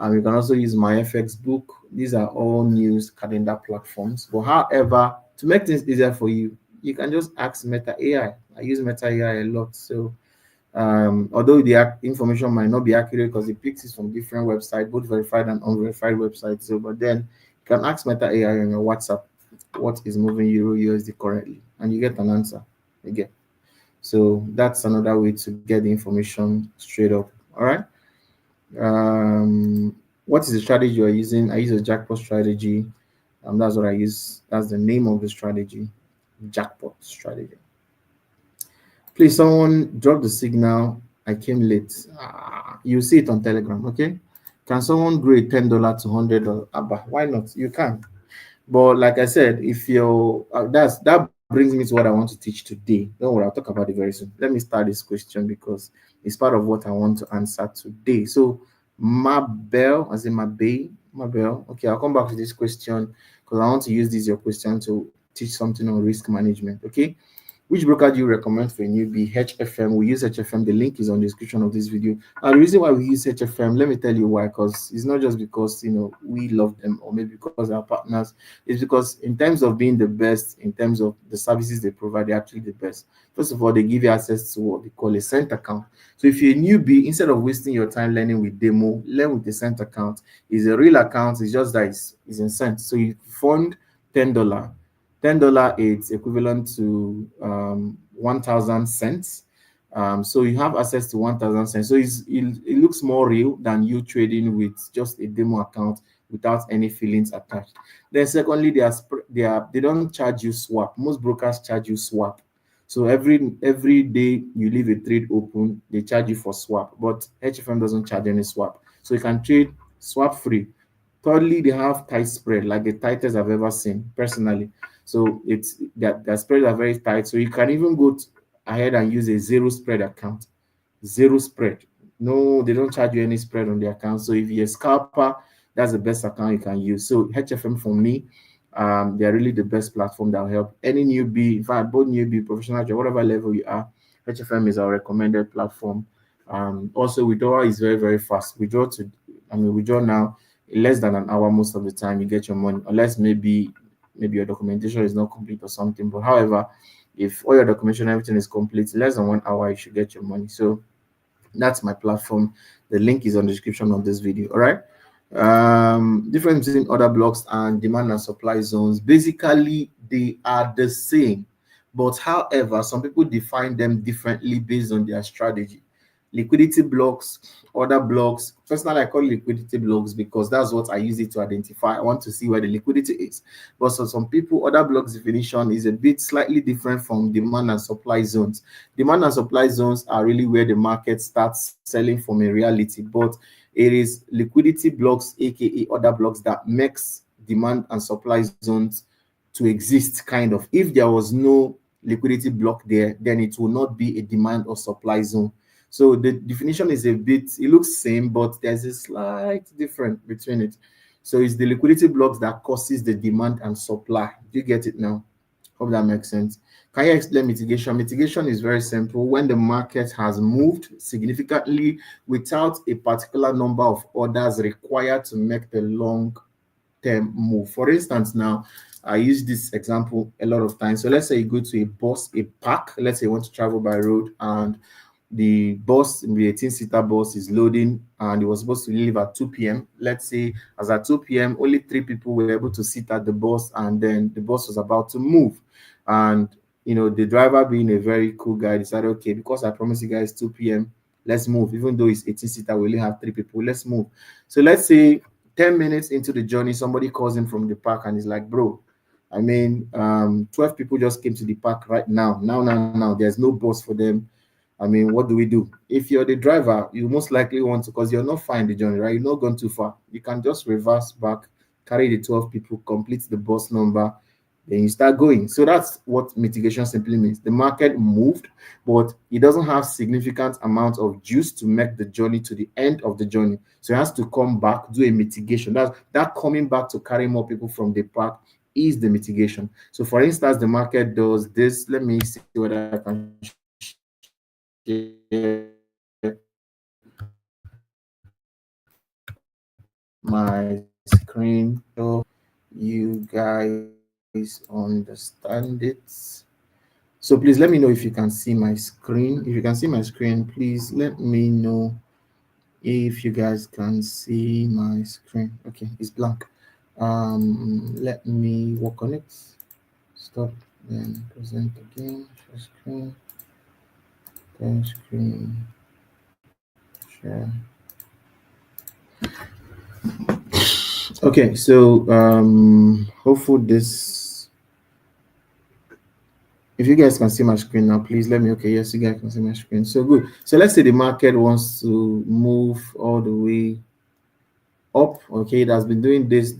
You can also use my FX book. These are all news calendar platforms. But however, to make things easier for you, you can just ask Meta AI. I use Meta AI a lot. So although the information might not be accurate because it picks it from different websites, both verified and unverified websites. So, but then you can ask Meta AI on your WhatsApp, what is moving EURUSD currently, and you get an answer again. So that's another way to get the information straight up. All right. What is the strategy you're using? I use a jackpot strategy. That's what I use. That's the name of the strategy, jackpot strategy. Please, someone drop the signal. I came late. You see it on Telegram. Okay. Can someone grade $10 to $100? Why not? You can. But like I said, if you're that brings me to what I want to teach today. Don't worry, I'll talk about it very soon. Let me start this question because it's part of what I want to answer today. So Mabel, as in Mabel. Okay, I'll come back to this question because I want to use this your question to teach something on risk management. Okay, which broker do you recommend for a newbie? HFM. We use HFM. The link is on the description of this video. And the reason why we use HFM, let me tell you why. Because it's not just because we love them or maybe because they're partners. It's because in terms of being the best, in terms of the services they provide, they're actually the best. First of all, they give you access to what they call a cent account. So if you're a newbie, instead of wasting your time learning with demo, learn with a cent account. It's a real account. It's just that it's in cents. So you fund $10. $10 is equivalent to 1,000 cents. So you have access to 1,000 cents. So it looks more real than you trading with just a demo account without any feelings attached. Then secondly, they don't charge you swap. Most brokers charge you swap. So every day you leave a trade open, they charge you for swap. But HFM doesn't charge any swap. So you can trade swap free. Thirdly, they have tight spread, like the tightest I've ever seen personally. So it's their spreads are very tight. So you can even go ahead and use a zero spread account. Zero spread. No, they don't charge you any spread on the account. So if you're a scalper, that's the best account you can use. So HFM for me, they're really the best platform that will help any newbie, in fact, both newbie, professional, whatever level you are. HFM is our recommended platform. Also, withdrawal is very, very fast. Withdraw now in less than an hour most of the time. You get your money, unless maybe your documentation is not complete or something. But however, if all your documentation, everything is complete, less than 1 hour, you should get your money. So that's my platform. The link is on the description of this video. All right. Difference between order blocks and demand and supply zones. Basically, they are the same, but however, some people define them differently based on their strategy. Liquidity blocks, order blocks. Personally, I call it liquidity blocks because that's what I use it to identify. I want to see where the liquidity is. But so some people, order blocks definition is a bit slightly different from demand and supply zones. Demand and supply zones are really where the market starts selling from a reality, but it is liquidity blocks, aka order blocks, that makes demand and supply zones to exist. Kind of, if there was no liquidity block there, then it will not be a demand or supply zone. So the definition is it looks same, but there's a slight difference between it. So it's the liquidity blocks that causes the demand and supply. Do you get it now? Hope that makes sense. Can you explain mitigation? Mitigation is very simple. When the market has moved significantly without a particular number of orders required to make the long-term move. For instance, now, I use this example a lot of times. So let's say you go to a park. Let's say you want to travel by road, and the 18-seater bus is loading, and it was supposed to leave at 2 p.m. Let's say as at 2 p.m., only 3 people were able to sit at the bus, and then the bus was about to move. And the driver, being a very cool guy, decided, okay, because I promised you guys 2 p.m., let's move. Even though it's 18-seater, we only have 3 people, let's move. So let's say 10 minutes into the journey, somebody calls him from the park and is like, bro, 12 people just came to the park right now. Now, there's no bus for them. What do we do? If you're the driver, you most likely want to, because you're not far in the journey, right? You're not gone too far. You can just reverse back, carry the 12 people, complete the bus number, then you start going. So that's what mitigation simply means. The market moved, but it doesn't have significant amount of juice to make the journey to the end of the journey. So it has to come back, do a mitigation. That coming back to carry more people from the park is the mitigation. So for instance, the market does this. Let me see whether I can share my screen so you guys understand it. So please let me know if you can see my screen. If you can see my screen, please let me know if you guys can see my screen. Okay, it's blank. Let me work on it. Stop, then present again. Share screen. Then screen. Share. Okay, so hopefully this, if you guys can see my screen now, please let me. Okay, yes, you guys can see my screen. So good. So let's say the market wants to move all the way up. Okay, it has been doing this,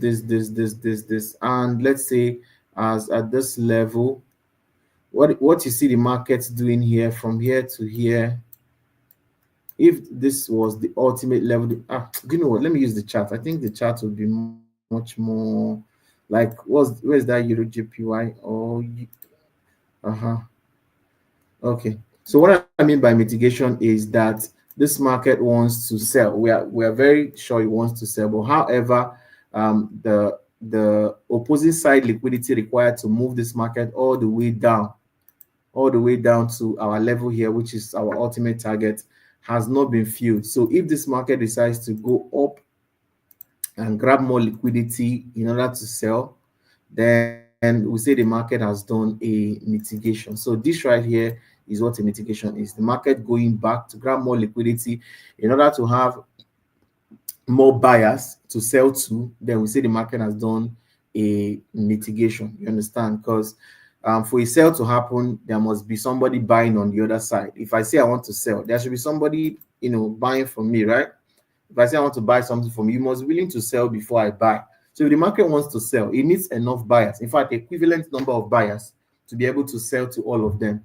and let's say as at this level, what you see the market's doing here, from here to here, if this was the ultimate level, do you know what? Let me use the chart. I think the chart would be much more like where's that EURJPY or okay. So what I mean by mitigation is that this market wants to sell. We are very sure it wants to sell, but however, the opposite side liquidity required to move this market all the way down to our level here, which is our ultimate target, has not been filled. So if this market decides to go up and grab more liquidity in order to sell, then we say the market has done a mitigation. So this right here is what a mitigation is. The market going back to grab more liquidity in order to have more buyers to sell to, then we say the market has done a mitigation. You understand? Because for a sale to happen, there must be somebody buying on the other side. If I say I want to sell, there should be somebody, buying from me, right? If I say I want to buy something from you, you must be willing to sell before I buy. So if the market wants to sell, it needs enough buyers. In fact, equivalent number of buyers to be able to sell to all of them.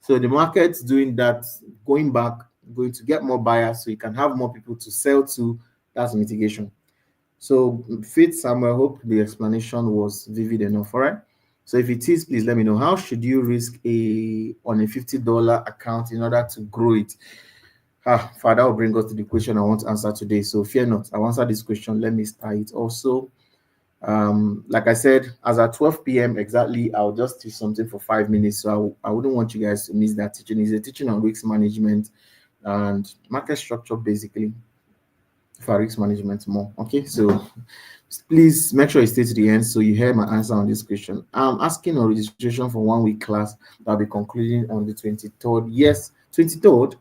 So the market's doing that, going back, going to get more buyers so you can have more people to sell to. That's mitigation. So Faith Samuel, hope the explanation was vivid enough. All right. So if it is, please let me know. How should you risk on a $50 account in order to grow it? Father will bring us to the question I want to answer today. So fear not. I'll answer this question. Let me start it. Also, like I said, as at 12 p.m. exactly, I'll just teach something for 5 minutes. So I wouldn't want you guys to miss that teaching. It's a teaching on risk management and market structure, basically, for risk management more. Okay, so please make sure you stay to the end so you hear my answer on this question. I'm asking a registration for 1 week class that'll be concluding on the 23rd. Yes, 23rd.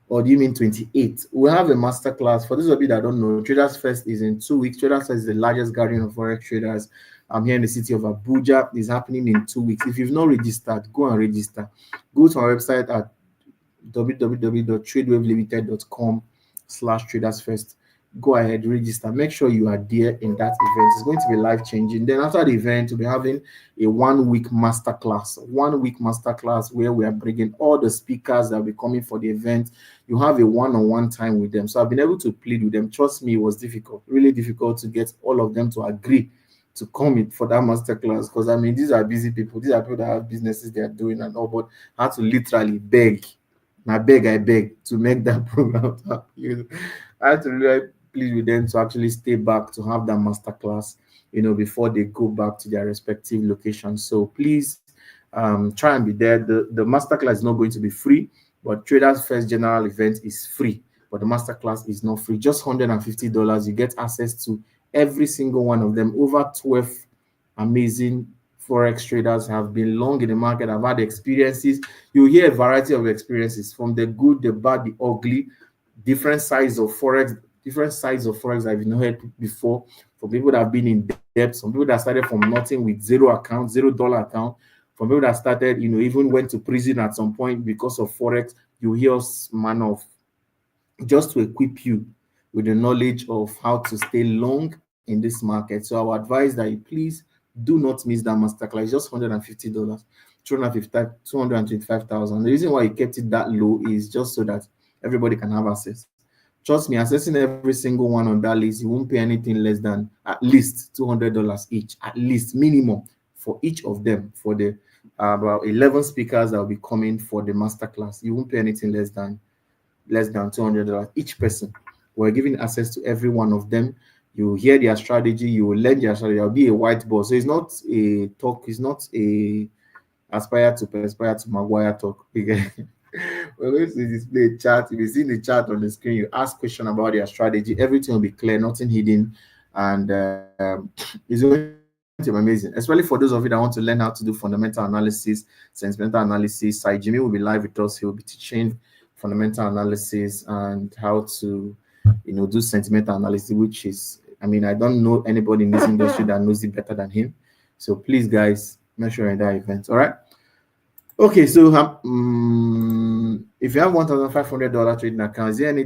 Or do you mean 28? We have a master class. For those of you that don't know, Traders Fest is in 2 weeks. Traders Fest is the largest gathering of Forex traders here in the city of Abuja. It's happening in 2 weeks. If you've not registered, go and register. Go to our website at www.tradewavelimited.com/tradersfest. Go ahead, register. Make sure you are there in that event. It's going to be life-changing. Then after the event, we'll be having a 1 week masterclass. 1 week masterclass where we are bringing all the speakers that will be coming for the event. You have a one-on-one time with them. So I've been able to plead with them. Trust me, it was difficult, really difficult to get all of them to agree to come in for that masterclass, because I mean, these are busy people. These are people that have businesses they are doing and all, but I had to literally beg. I beg to make that program happen. I had to really plead with them to actually stay back to have that masterclass, before they go back to their respective locations. So please try and be there. The masterclass is not going to be free, but Traders First General event is free, but the masterclass is not free. Just $150. You get access to every single one of them. Over 12 amazing Forex traders have been long in the market, have had experiences. You hear a variety of experiences, from the good, the bad, the ugly, different sides of Forex that I've not heard before, for people that have been in debt, some people that started from nothing with zero account, $0 account, from people that started, even went to prison at some point because of Forex. You hear us, man, of just to equip you with the knowledge of how to stay long in this market. So I would advise that you please do not miss that masterclass. It's just $150, 225,000. The reason why you kept it that low is just so that everybody can have access. Trust me, accessing every single one on that list, you won't pay anything less than at least $200 each, at least minimum for each of them. For the about 11 speakers that will be coming for the masterclass, you won't pay anything less than $200 each person. We're giving access to every one of them. You hear their strategy, you will learn their strategy. There'll be a whiteboard. So it's not a talk, it's not a aspire to Maguire talk. We're going to display a chart. If you see the chart on the screen, you ask question about their strategy. Everything will be clear, nothing hidden, and it's going to be amazing. Especially for those of you that want to learn how to do fundamental analysis, sentimental analysis. Sai Jimmy will be live with us. He will be teaching fundamental analysis and how to, do sentimental analysis, which is, I don't know anybody in this industry that knows it better than him. So please, guys, make sure you're in that event. All right. Okay, so if you have $1,500 trading account, is there any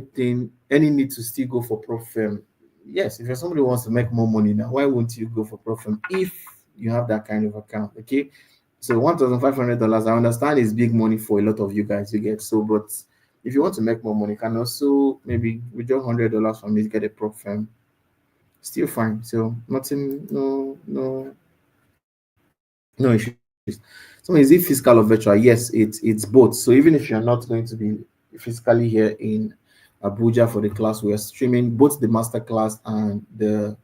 need to still go for prop firm? Yes, if somebody wants to make more money now, why won't you go for prop firm if you have that kind of account? Okay, so $1,500, I understand is big money for a lot of you guys. You get so, but If you want to make more money, you can also maybe withdraw $100 from it, get a prop firm, still fine. So nothing, no issues. So is it physical or virtual? Yes, it's both. So even if you're not going to be physically here in Abuja for the class, we are streaming both the master class and the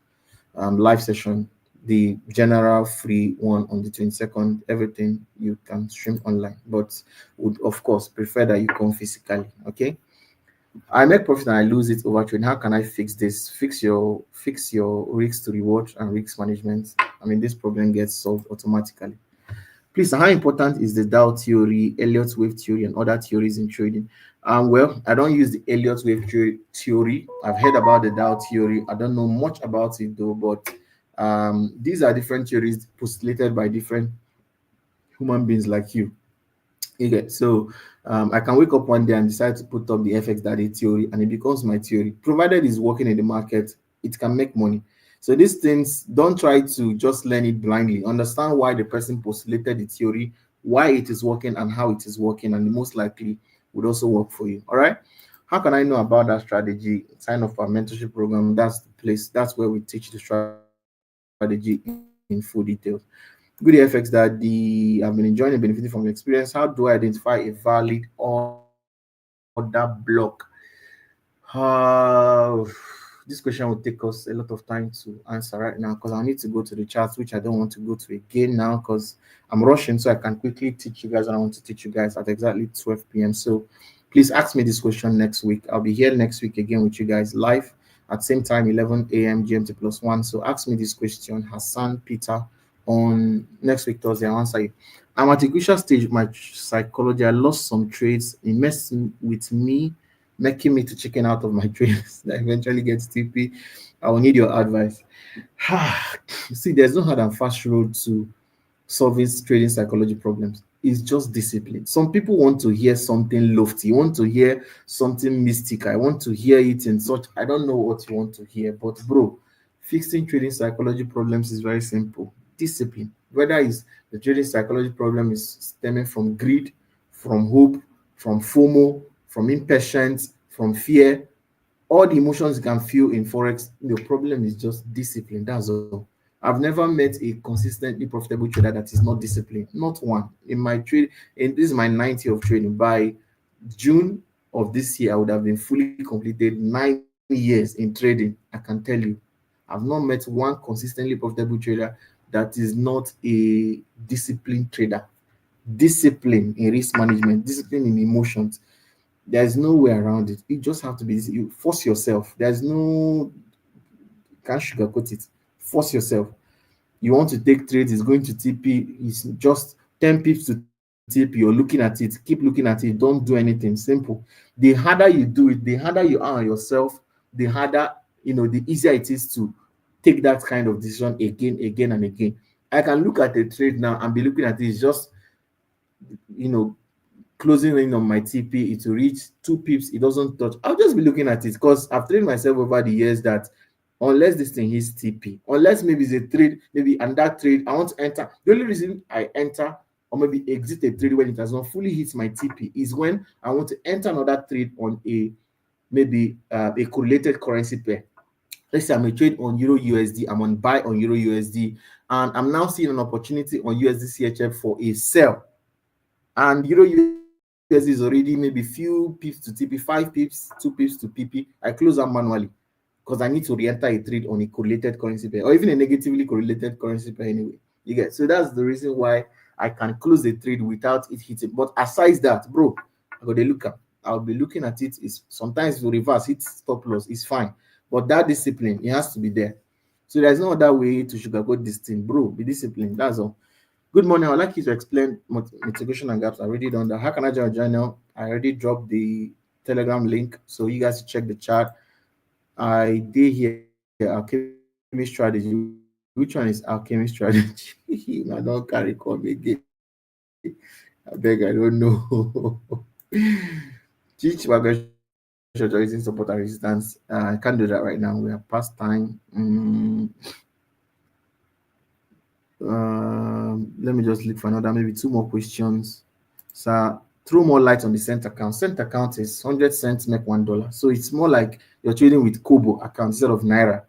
live session, the general free one on the 22nd. Everything you can stream online, but would of course prefer that you come physically. Okay. I make profit and I lose it over trading. How can I fix this? Fix your risk to reward and risk management. I mean, this problem gets solved automatically. Please, how important is the Dow theory, Elliott wave theory, and other theories in trading? Well, I don't use the Elliott wave theory. I've heard about the Dow theory. I don't know much about it though, but these are different theories postulated by different human beings like you. Okay, so I can wake up one day and decide to put up the FXDaddy theory, and it becomes my theory. Provided it's working in the market, it can make money. So these things, don't try to just learn it blindly. Understand why the person postulated the theory, why it is working, and how it is working, and most likely would also work for you. All right. How can I know about that strategy? Sign up for our mentorship program. That's the place. That's where we teach the strategy in full details. Good FX Daddy. I've been enjoying and benefiting from your experience. How do I identify a valid order block? This question will take us a lot of time to answer right now because I need to go to the charts, which I don't want to go to again now because I'm rushing so I can quickly teach you guys what I want to teach you guys at exactly 12 p.m. So please ask me this question next week. I'll be here next week again with you guys live at same time, 11 a.m. GMT plus one. So ask me this question, Hassan Peter, on next week Thursday. I'll answer you. I'm at a crucial stage with my psychology. I lost some trades. It messed with me, making me to chicken out of my trades that eventually gets TP. I will need your advice. See, there's no hard and fast road to solving trading psychology problems. It's just discipline. Some people want to hear something lofty, want to hear something mystic. I want to hear it in such. I don't know what you want to hear, but bro, fixing trading psychology problems is very simple. Discipline. Whether it's the trading psychology problem is stemming from greed, from hope, from FOMO, from impatience, from fear, all the emotions you can feel in Forex, the problem is just discipline. That's all. I've never met a consistently profitable trader that is not disciplined. Not one. In my trade, and this is my 90 of trading. By June of this year, I would have been fully completed 9 years in trading. I can tell you. I've not met one consistently profitable trader that is not a disciplined trader. Discipline in risk management, discipline in emotions. There's no way around it. You just have to be, you force yourself. There's no, can't sugarcoat it. Force yourself. You want to take trades, it's going to TP, it's just 10 pips to TP. You're looking at it, keep looking at it, don't do anything. Simple. The harder you do it, the harder you are on yourself, the harder, the easier it is to take that kind of decision again and again. I can look at a trade now and be looking at it, it's just, you know, closing in on my TP, it will reach 2 pips, it doesn't touch. I'll just be looking at it because I've trained myself over the years that unless this thing hits TP, unless maybe it's a trade, maybe and that trade I want to enter. The only reason I enter or maybe exit a trade when it has not fully hit my TP is when I want to enter another trade on a maybe a correlated currency pair. Let's say I'm a trade on Euro USD, I'm on buy on Euro USD, and I'm now seeing an opportunity on USDCHF for a sell. And Euro USD is already maybe few pips to TP, 5 pips, 2 pips to PP. I close them manually because I need to re-enter a trade on a correlated currency pair or even a negatively correlated currency pair anyway. You get, so that's the reason why I can close the trade without it hitting. But aside that, bro, I got to look at. I'll be looking at it. Is sometimes to reverse hit stop loss is fine, but that discipline it has to be there. So there's no other way to sugarcoat this thing, bro. Be disciplined. That's all. Good morning. I'd like you to explain mitigation and gaps. I already done that. How can I join a channel? I already dropped the Telegram link, so you guys check the chat. I did here alchemy strategy. Which one is alchemy strategy? I don't carry come again. I beg, I don't know. Teach progression using support and resistance. I can't do that right now. We are past time. Let me just look for another, maybe 2 more questions. Sir, throw more light on the cent account. Cent account is 100 cents make $1. So it's more like you're trading with Kobo account instead of Naira.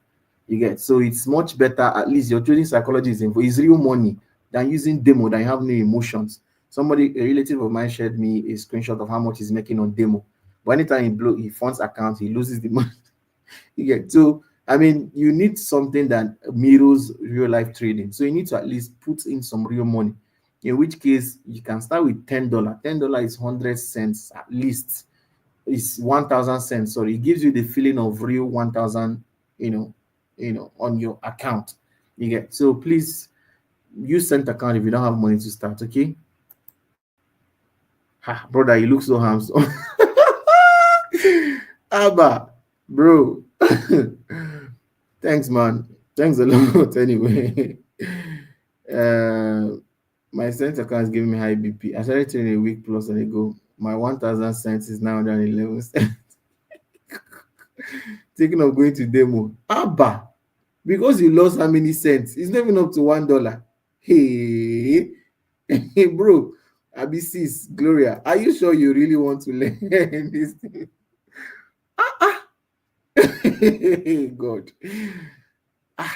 You get, so it's much better. At least your trading psychology is real money than using demo that you have no emotions. Somebody, a relative of mine, shared me a screenshot of how much he's making on demo. But anytime he funds account, he loses the money. You get, so I mean, you need something that mirrors real life trading. So you need to at least put in some real money. In which case, you can start with $10. $10 is 100 cents at least. It's 1,000 cents. Sorry, it gives you the feeling of real 1,000. On your account. You get, so please use cent account if you don't have money to start. Okay. Ha, brother, you look so handsome. Abba, bro. Thanks, man. Thanks a lot. Anyway, my cent account is giving me high BP. I started trading a week plus and ago. My 1,000 cents is now 111 cents. Thinking of going to demo. Abba, because you lost how many cents? It's not even up to $1. Hey, hey, bro. Abi sis, Gloria, are you sure you really want to learn this thing? God.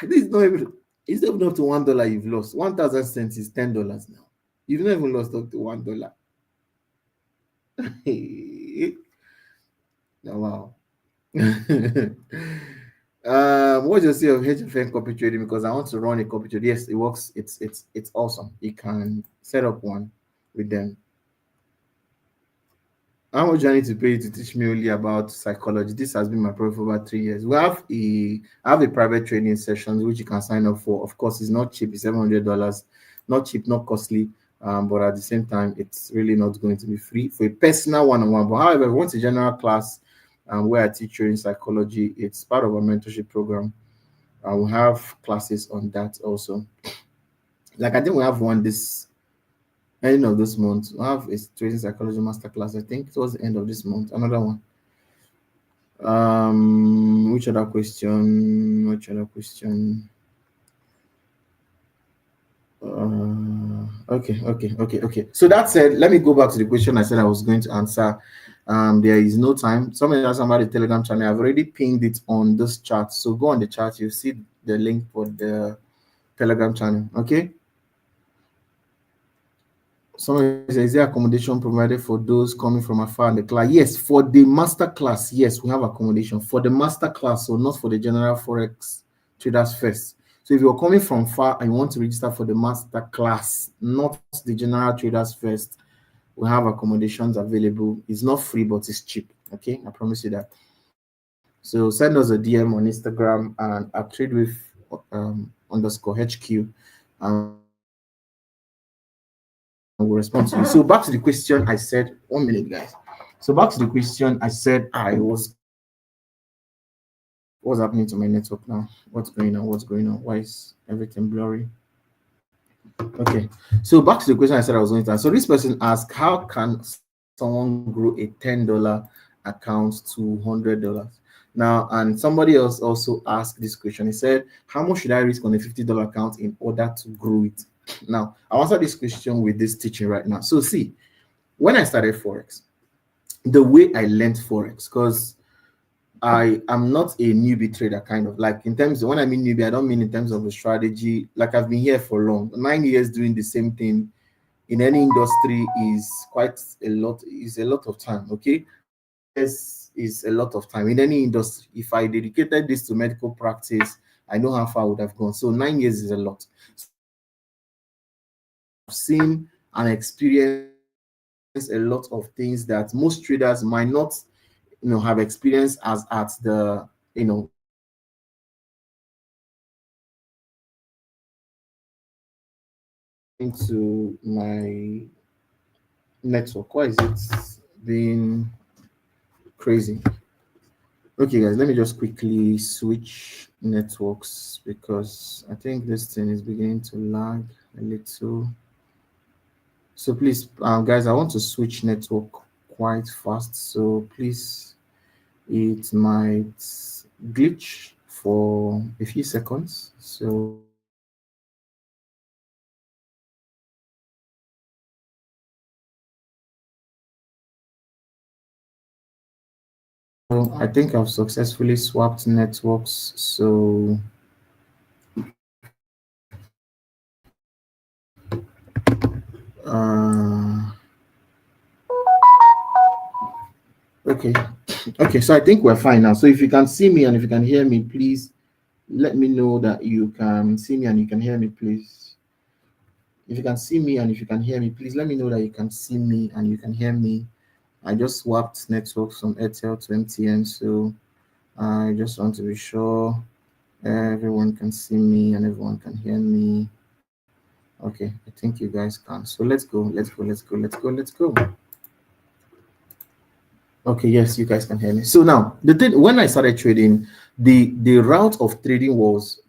This is not even, it's not even up to $1 you've lost. 1,000 cents is $10 now. You've not even lost up to $1. Hey. Oh, wow. What's your say of HFN copy trading? Because I want to run a copy trade. Yes, it works. It's awesome. You can set up one with them. How much do I need to pay to teach me only about psychology? This has been my project for about 3 years. I have a private training session which you can sign up for. Of course, it's not cheap. It's $700. Not cheap, not costly. But at the same time, it's really not going to be free for a personal one-on-one. But however, once a general class where I teach trading psychology, it's part of a mentorship program. I will have classes on that also. Like I think we have one this end of this month. We have a trading psychology masterclass. I think it was the end of this month. Another one. Which other question? Okay. So that said, let me go back to the question I said I was going to answer. There is no time. Somebody asked about the Telegram channel. I've already pinned it on this chat. So go on the chat. You'll see the link for the Telegram channel. Okay. Somebody says, is there accommodation provided for those coming from afar in the class? Yes, for the master class, yes, we have accommodation for the master class, so not for the general Forex traders first. So if you're coming from far and you want to register for the master class, not the general traders first, we have accommodations available. It's not free, but it's cheap. Okay, I promise you that. So send us a DM on Instagram and at _HQ. Will respond to you. So back to the question I said, 1 minute, guys. So back to the question I said, what's happening to my network now? What's going on? Why is everything blurry? Okay, so back to the question I said I was going to answer. So this person asked, how can someone grow a $10 account to $100? Now, and somebody else also asked this question. He said, how much should I risk on a $50 account in order to grow it? Now, I'll answer this question with this teaching right now. So see, when I started Forex, the way I learned Forex, because I am not a newbie trader, kind of like in terms of, when I mean newbie, I don't mean in terms of a strategy. Like I've been here for long, 9 years doing the same thing in any industry is quite a lot, is a lot of time. Okay. Yes, is a lot of time in any industry. If I dedicated this to medical practice, I know how far I would have gone. So 9 years is a lot. I've seen and experienced a lot of things that most traders might not have experienced as at the into my network. Why is it being crazy? Okay, guys, let me just quickly switch networks because I think this thing is beginning to lag a little. So please, guys, I want to switch network quite fast. So please, it might glitch for a few seconds. So I think I've successfully swapped networks. So okay. Okay, so I think we're fine now. So if you can see me and if you can hear me, please let me know that you can see me and you can hear me, please. If you can see me and if you can hear me, please let me know that you can see me and you can hear me. I just swapped networks from Airtel to MTN, so I just want to be sure everyone can see me and everyone can hear me. Okay, I think you guys can. So let's go, let's go, let's go, let's go, let's go. Okay, yes, you guys can hear me. So now the thing, when I started trading, the route of trading was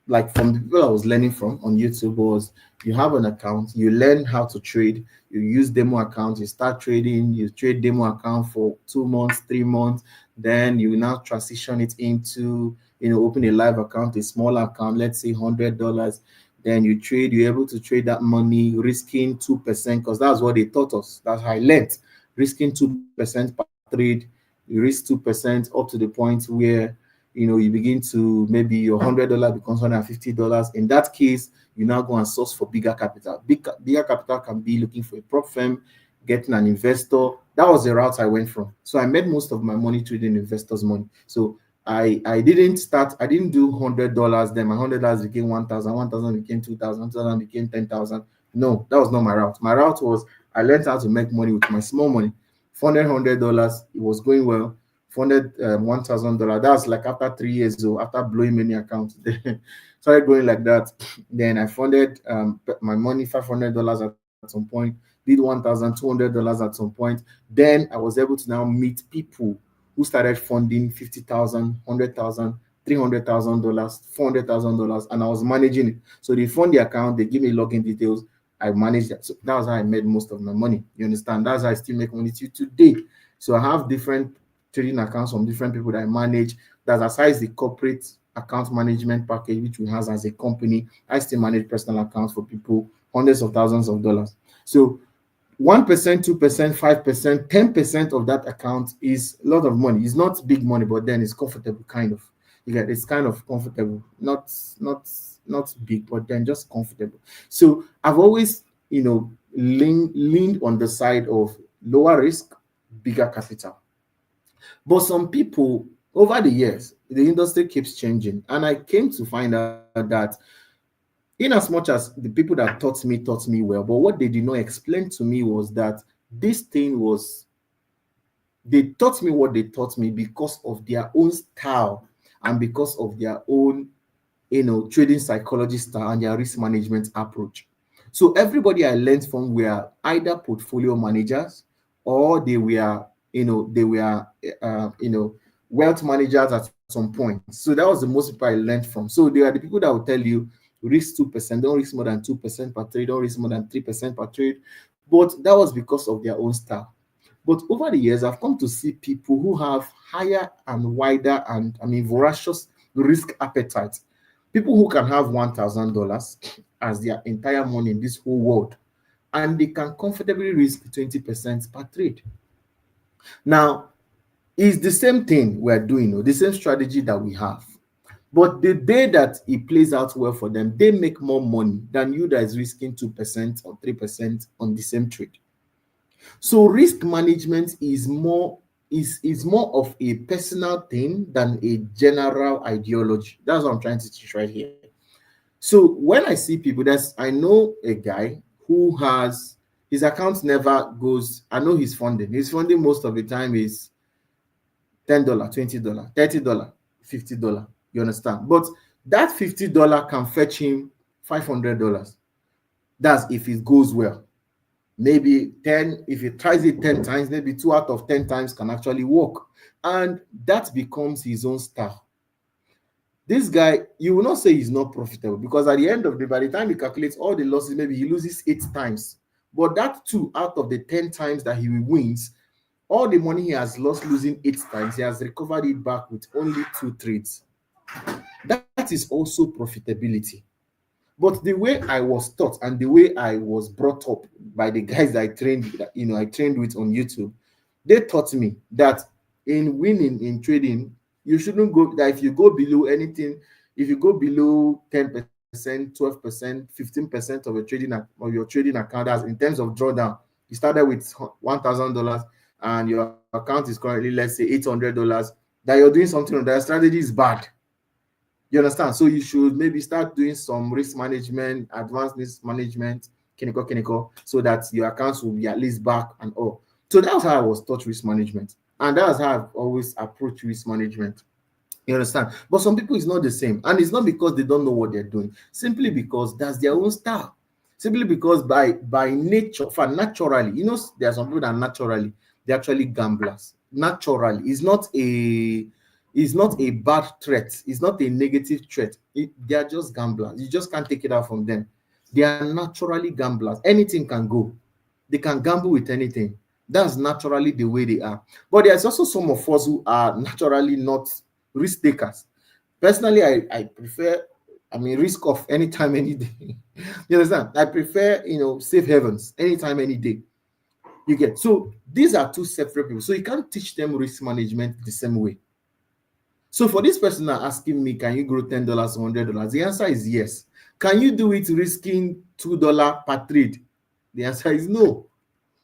like from the people I was learning from on YouTube was you have an account, you learn how to trade, you use demo account, you start trading, you trade demo account for 2 months, 3 months, then you now transition it into open a live account, a small account, let's say $100. Then you trade, you're able to trade that money risking 2% because that's what they taught us. That's how I learned, risking 2% per trade. You risk 2% up to the point where you begin to maybe your $100 becomes $150. In that case, you now go and source for bigger capital. Bigger capital can be looking for a prop firm, getting an investor. That was the route I went from. So I made most of my money trading investors' money. So I didn't do $100. Then my $100 became 1,000, 1,000 became 2,000, 2,000 became 10,000. No, that was not my route. My route was I learned how to make money with my small money. $400, it was going well. Funded $1,000. That's like after 3 years, so after blowing many accounts, started going like that. Then I funded my money $500 at some point, did $1,200 at some point. Then I was able to now meet people who started funding 50,000, 100,000, $300,000, $400,000, and I was managing it. So they fund the account, they give me login details, I managed that. So that was how I made most of my money. You understand? That's how I still make money till today. So I have different trading accounts from different people that I manage. That's aside the corporate account management package, which we have as a company. I still manage personal accounts for people, hundreds of thousands of dollars. So 1%, 2%, 5%, 10% of that account is a lot of money. It's not big money, but then it's comfortable, kind of. You get it's kind of comfortable, not big, but then just comfortable. So I've always, leaned on the side of lower risk, bigger capital. But some people, over the years, the industry keeps changing. And I came to find out that in as much as the people that taught me well, but what they did not explain to me was that this thing was, they taught me what they taught me because of their own style and because of their own, trading psychology style and their risk management approach. So everybody I learned from were either portfolio managers or they were wealth managers at some point. So that was the most people I learned from. So they are the people that will tell you risk 2%, don't risk more than 2% per trade, don't risk more than 3% per trade. But that was because of their own style. But over the years, I've come to see people who have higher and wider and voracious risk appetite. People who can have $1,000 as their entire money in this whole world, and they can comfortably risk 20% per trade. Now, it's the same thing we're doing, the same strategy that we have. But the day that it plays out well for them, they make more money than you that is risking 2% or 3% on the same trade. So risk management is more of a personal thing than a general ideology. That's what I'm trying to teach right here. So when I see people, I know a guy who has his account never goes. I know he's funding. His funding most of the time is $10, $20, $30, $50. You understand? But that $50 can fetch him $500. That's if it goes well. Maybe 10, if he tries it 10 times, maybe 2 out of 10 times can actually work. And that becomes his own style. This guy, you will not say he's not profitable because at the end of the day, by the time he calculates all the losses, maybe he loses 8 times. But that 2 out of the 10 times that he wins, all the money he has lost losing 8 times, he has recovered it back with only 2 trades. That is also profitability. But the way I was taught and the way I was brought up by the guys that I trained with on YouTube, they taught me that in winning in trading, you shouldn't go that if you go below anything, if you go below 10%, 12%, 15% of your trading account, as in terms of drawdown, you started with $1,000 and your account is currently, let's say, $800, that you're doing something on that strategy is bad. You understand? So you should maybe start doing some risk management, advanced risk management, so that your accounts will be at least back and all. So that's how I was taught risk management. And that's how I've always approached risk management. You understand? But some people, it's not the same. And it's not because they don't know what they're doing, simply because that's their own style. Simply because by nature, naturally, there are some people that naturally, they're actually gamblers. Naturally, it's not a bad threat. It's not a negative threat. They are just gamblers. You just can't take it out from them. They are naturally gamblers. Anything can go. They can gamble with anything. That's naturally the way they are. But there's also some of us who are naturally not risk takers. Personally, I prefer, risk off anytime, any day. You understand? I prefer, safe havens anytime, any day. You get? So these are two separate people. So you can't teach them risk management the same way. So for this person now asking me, can you grow $10 to $100? The answer is yes. Can you do it risking $2 per trade? The answer is no.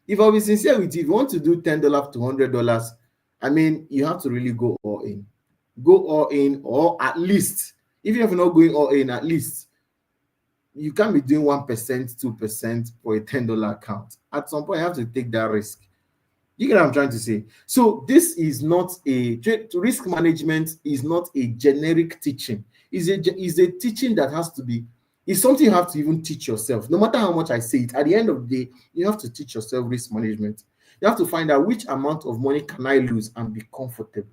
If I'll be sincere with you, if you want to do $10 to $100, you have to really go all in. Go all in, or at least, even if you're not going all in, at least you can't be doing 1%, 2% for a $10 account. At some point, you have to take that risk. You get what I'm trying to say? So this is not risk management is not a generic teaching. It's a teaching that has to be, it's something you have to even teach yourself. No matter how much I say it, at the end of the day, you have to teach yourself risk management. You have to find out which amount of money can I lose and be comfortable.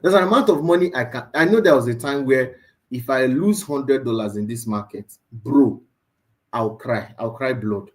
There's an amount of money I know there was a time where if I lose $100 in this market, bro, I'll cry blood.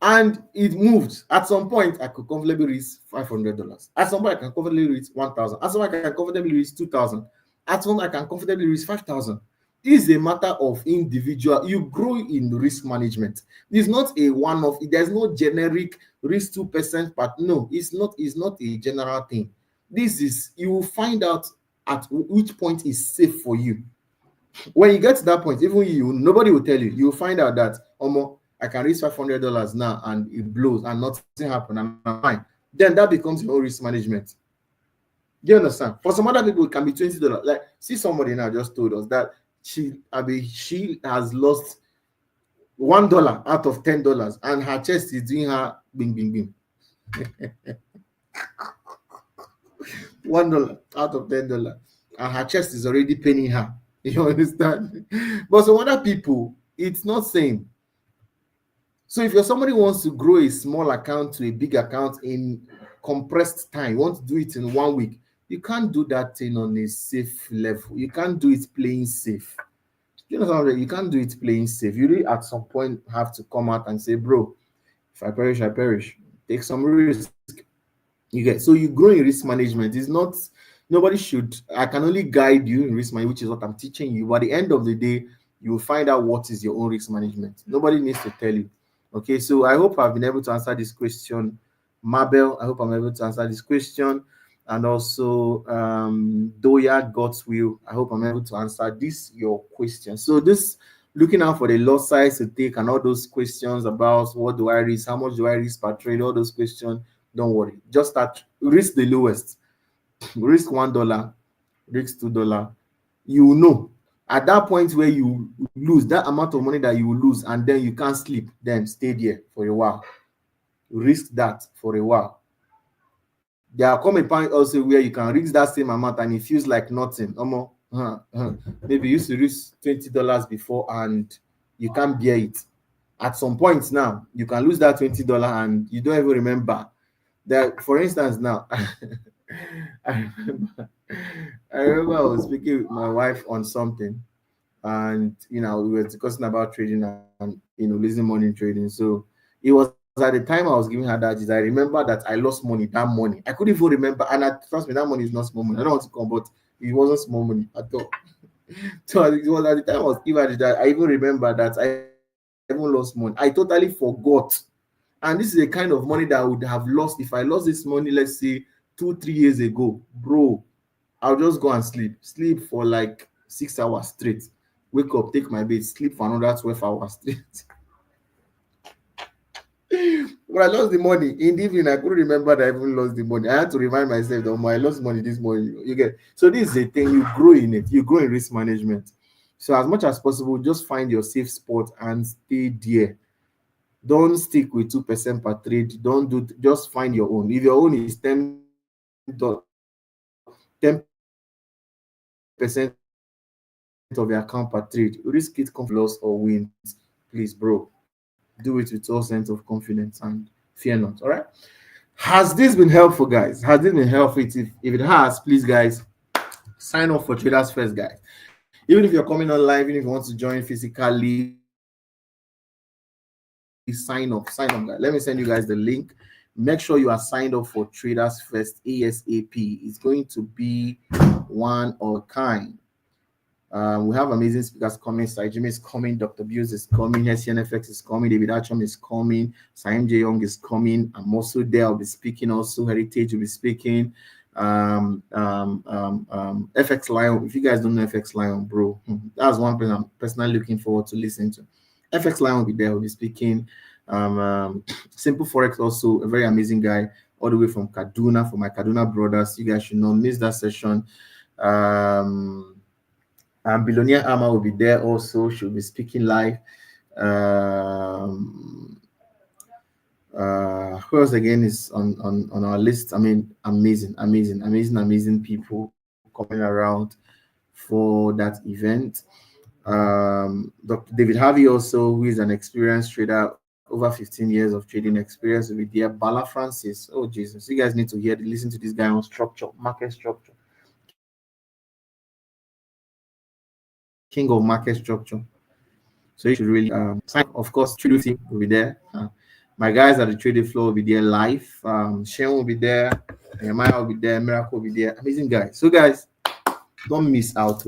And it moved. At some point, I could comfortably reach $500. At some point, I can comfortably reach $1,000. At some point, I can comfortably reach $2,000. At some point, I can comfortably reach $5,000. This is a matter of individual. You grow in risk management. It's not a one-off. There's no generic risk 2%, but no, it's not a general thing. This is, you will find out at which point is safe for you. When you get to that point, even you, nobody will tell you. You'll find out that I can reach $500 now and it blows and nothing happened and I'm fine. Then that becomes your risk management. Do you understand? For some other people, it can be $20. Like, see, somebody now just told us that she has lost $1 out of $10 and her chest is doing her bing bing bing. $1 out of $10 and her chest is already paining her. You understand? But some other people, it's not same. So if you're somebody who wants to grow a small account to a big account in compressed time, you want to do it in 1 week, you can't do that thing on a safe level. You can't do it playing safe. You know, you can't do it playing safe. You really at some point have to come out and say, bro, if I perish, I perish. Take some risk. You get, so you grow in risk management. It's not, nobody should, I can only guide you in risk management, which is what I'm teaching you. But at the end of the day, you will find out what is your own risk management. Nobody needs to tell you. Okay, so I hope I've been able to answer this question. Mabel, I hope I'm able to answer this question. And also Doya God's will, I hope I'm able to answer your question. So this, looking out for the lot size to take and all those questions about what do I risk, how much do I risk per trade, all those questions, don't worry. Just start, risk the lowest. Risk $1, risk $2. You know, at that point where you lose that amount of money that you will lose and then you can't sleep, then stay there for a while. Risk that for a while. There are come a point also where you can risk that same amount and it feels like nothing. Maybe you used to risk $20 before and you can't bear it. At some point now, you can lose that $20 and you don't even remember. That, for instance, now, I remember I was speaking with my wife on something, and we were discussing about trading and losing money in trading. So it was at the time I was giving her that. I remember that I lost money that morning. I couldn't even remember, and trust me, that money is not small money. I don't want to come, but it wasn't small money at all. So it was at the time I was giving her that. I even remember that I even lost money. I totally forgot And this is a kind of money that I would have lost if I lost this money, let's say 2-3 years ago. Bro, I'll just go and sleep for like 6 hours straight, wake up, take my bed, sleep for another 12 hours straight. But I lost the money in the evening. I couldn't remember that I even lost the money. I had to remind myself that, I lost money this morning. You get, so this is a thing, you grow in it, you grow in risk management. So as much as possible, just find your safe spot and stay there. Don't stick with 2% per trade. Don't do, just find your own. If your own is 10% of your account per trade, risk it, loss or wins. Please, bro, do it with all sense of confidence and fear not. All right. Has this been helpful, guys? Has this been helpful? If it has, please, guys, sign up for Traders First, guys. Even if you're coming on live, even if you want to join physically, sign up, guys. Let me send you guys the link. Make sure you are signed up for Traders First ASAP. It's going to be one of a kind. We have amazing speakers coming. Jimmy is coming. Dr. Buse is coming. SNFX is coming. David Acham is coming. Saim J. Young is coming. I'm also there. I'll be speaking also. Heritage will be speaking. FX Lion. If you guys don't know FX Lion, bro, that's one person I'm personally looking forward to listening to. FX Lion will be there. Will be speaking. Simple Forex, also a very amazing guy, all the way from Kaduna, for my Kaduna brothers. You guys should not miss that session. And Billionaire Ama will be there also. She'll be speaking live. Who else again is on our list? I mean, amazing people coming around for that event. Dr. David Harvey also, who is an experienced trader, over 15 years of trading experience, will be there. Bala Francis, oh Jesus, you guys need to listen to this guy on structure, market structure. King of market structure. So you should really sign. Of course, Trade team will be there. My guys at the trading floor will be there live. Shane will be there. Maya will be there. Miracle will be there. Amazing guys. So guys, don't miss out.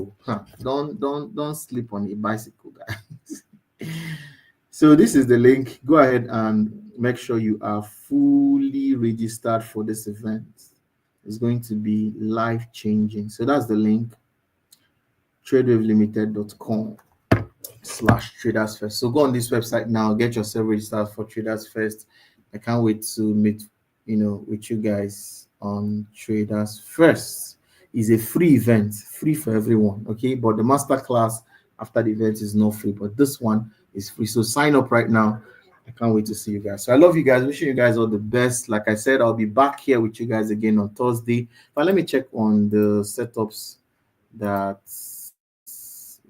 Don't sleep on a bicycle, guys. So this is the link. Go ahead and make sure you are fully registered for this event. It's going to be life-changing. So that's the link. TradeWaveLimited.com/Traders First. So go on this website now, get yourself registered for Traders First. I can't wait to meet with you guys on Traders First. It's a free event, free for everyone, okay? But the master class after the event is not free, but this one is free. So sign up right now. I can't wait to see you guys. So I love you guys, wishing you guys all the best. Like I said, I'll be back here with you guys again on Thursday. But let me check on the setups that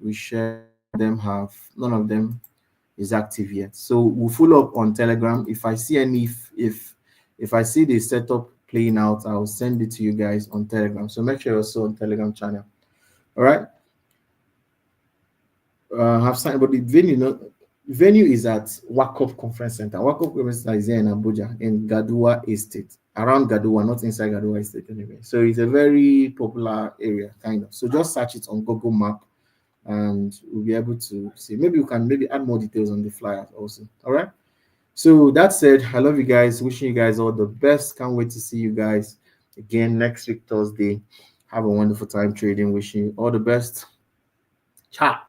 we share. Them have, none of them is active yet. So we'll follow up on Telegram. If I see any, if I see the setup playing out, I'll send it to you guys on Telegram. So make sure you're also on Telegram channel. All right. Have signed, but the venue is at Wakop Conference Center. Wakop Conference Center is here in Abuja, in Gadua Estate, around Gadua, not inside Gadua Estate anyway. So it's a very popular area, kind of. So just search it on Google Map, and we'll be able to see. Maybe we can add more details on the flyer also. All right. So that said, I love you guys. Wishing you guys all the best. Can't wait to see you guys again next week, Thursday. Have a wonderful time trading. Wishing you all the best. Ciao.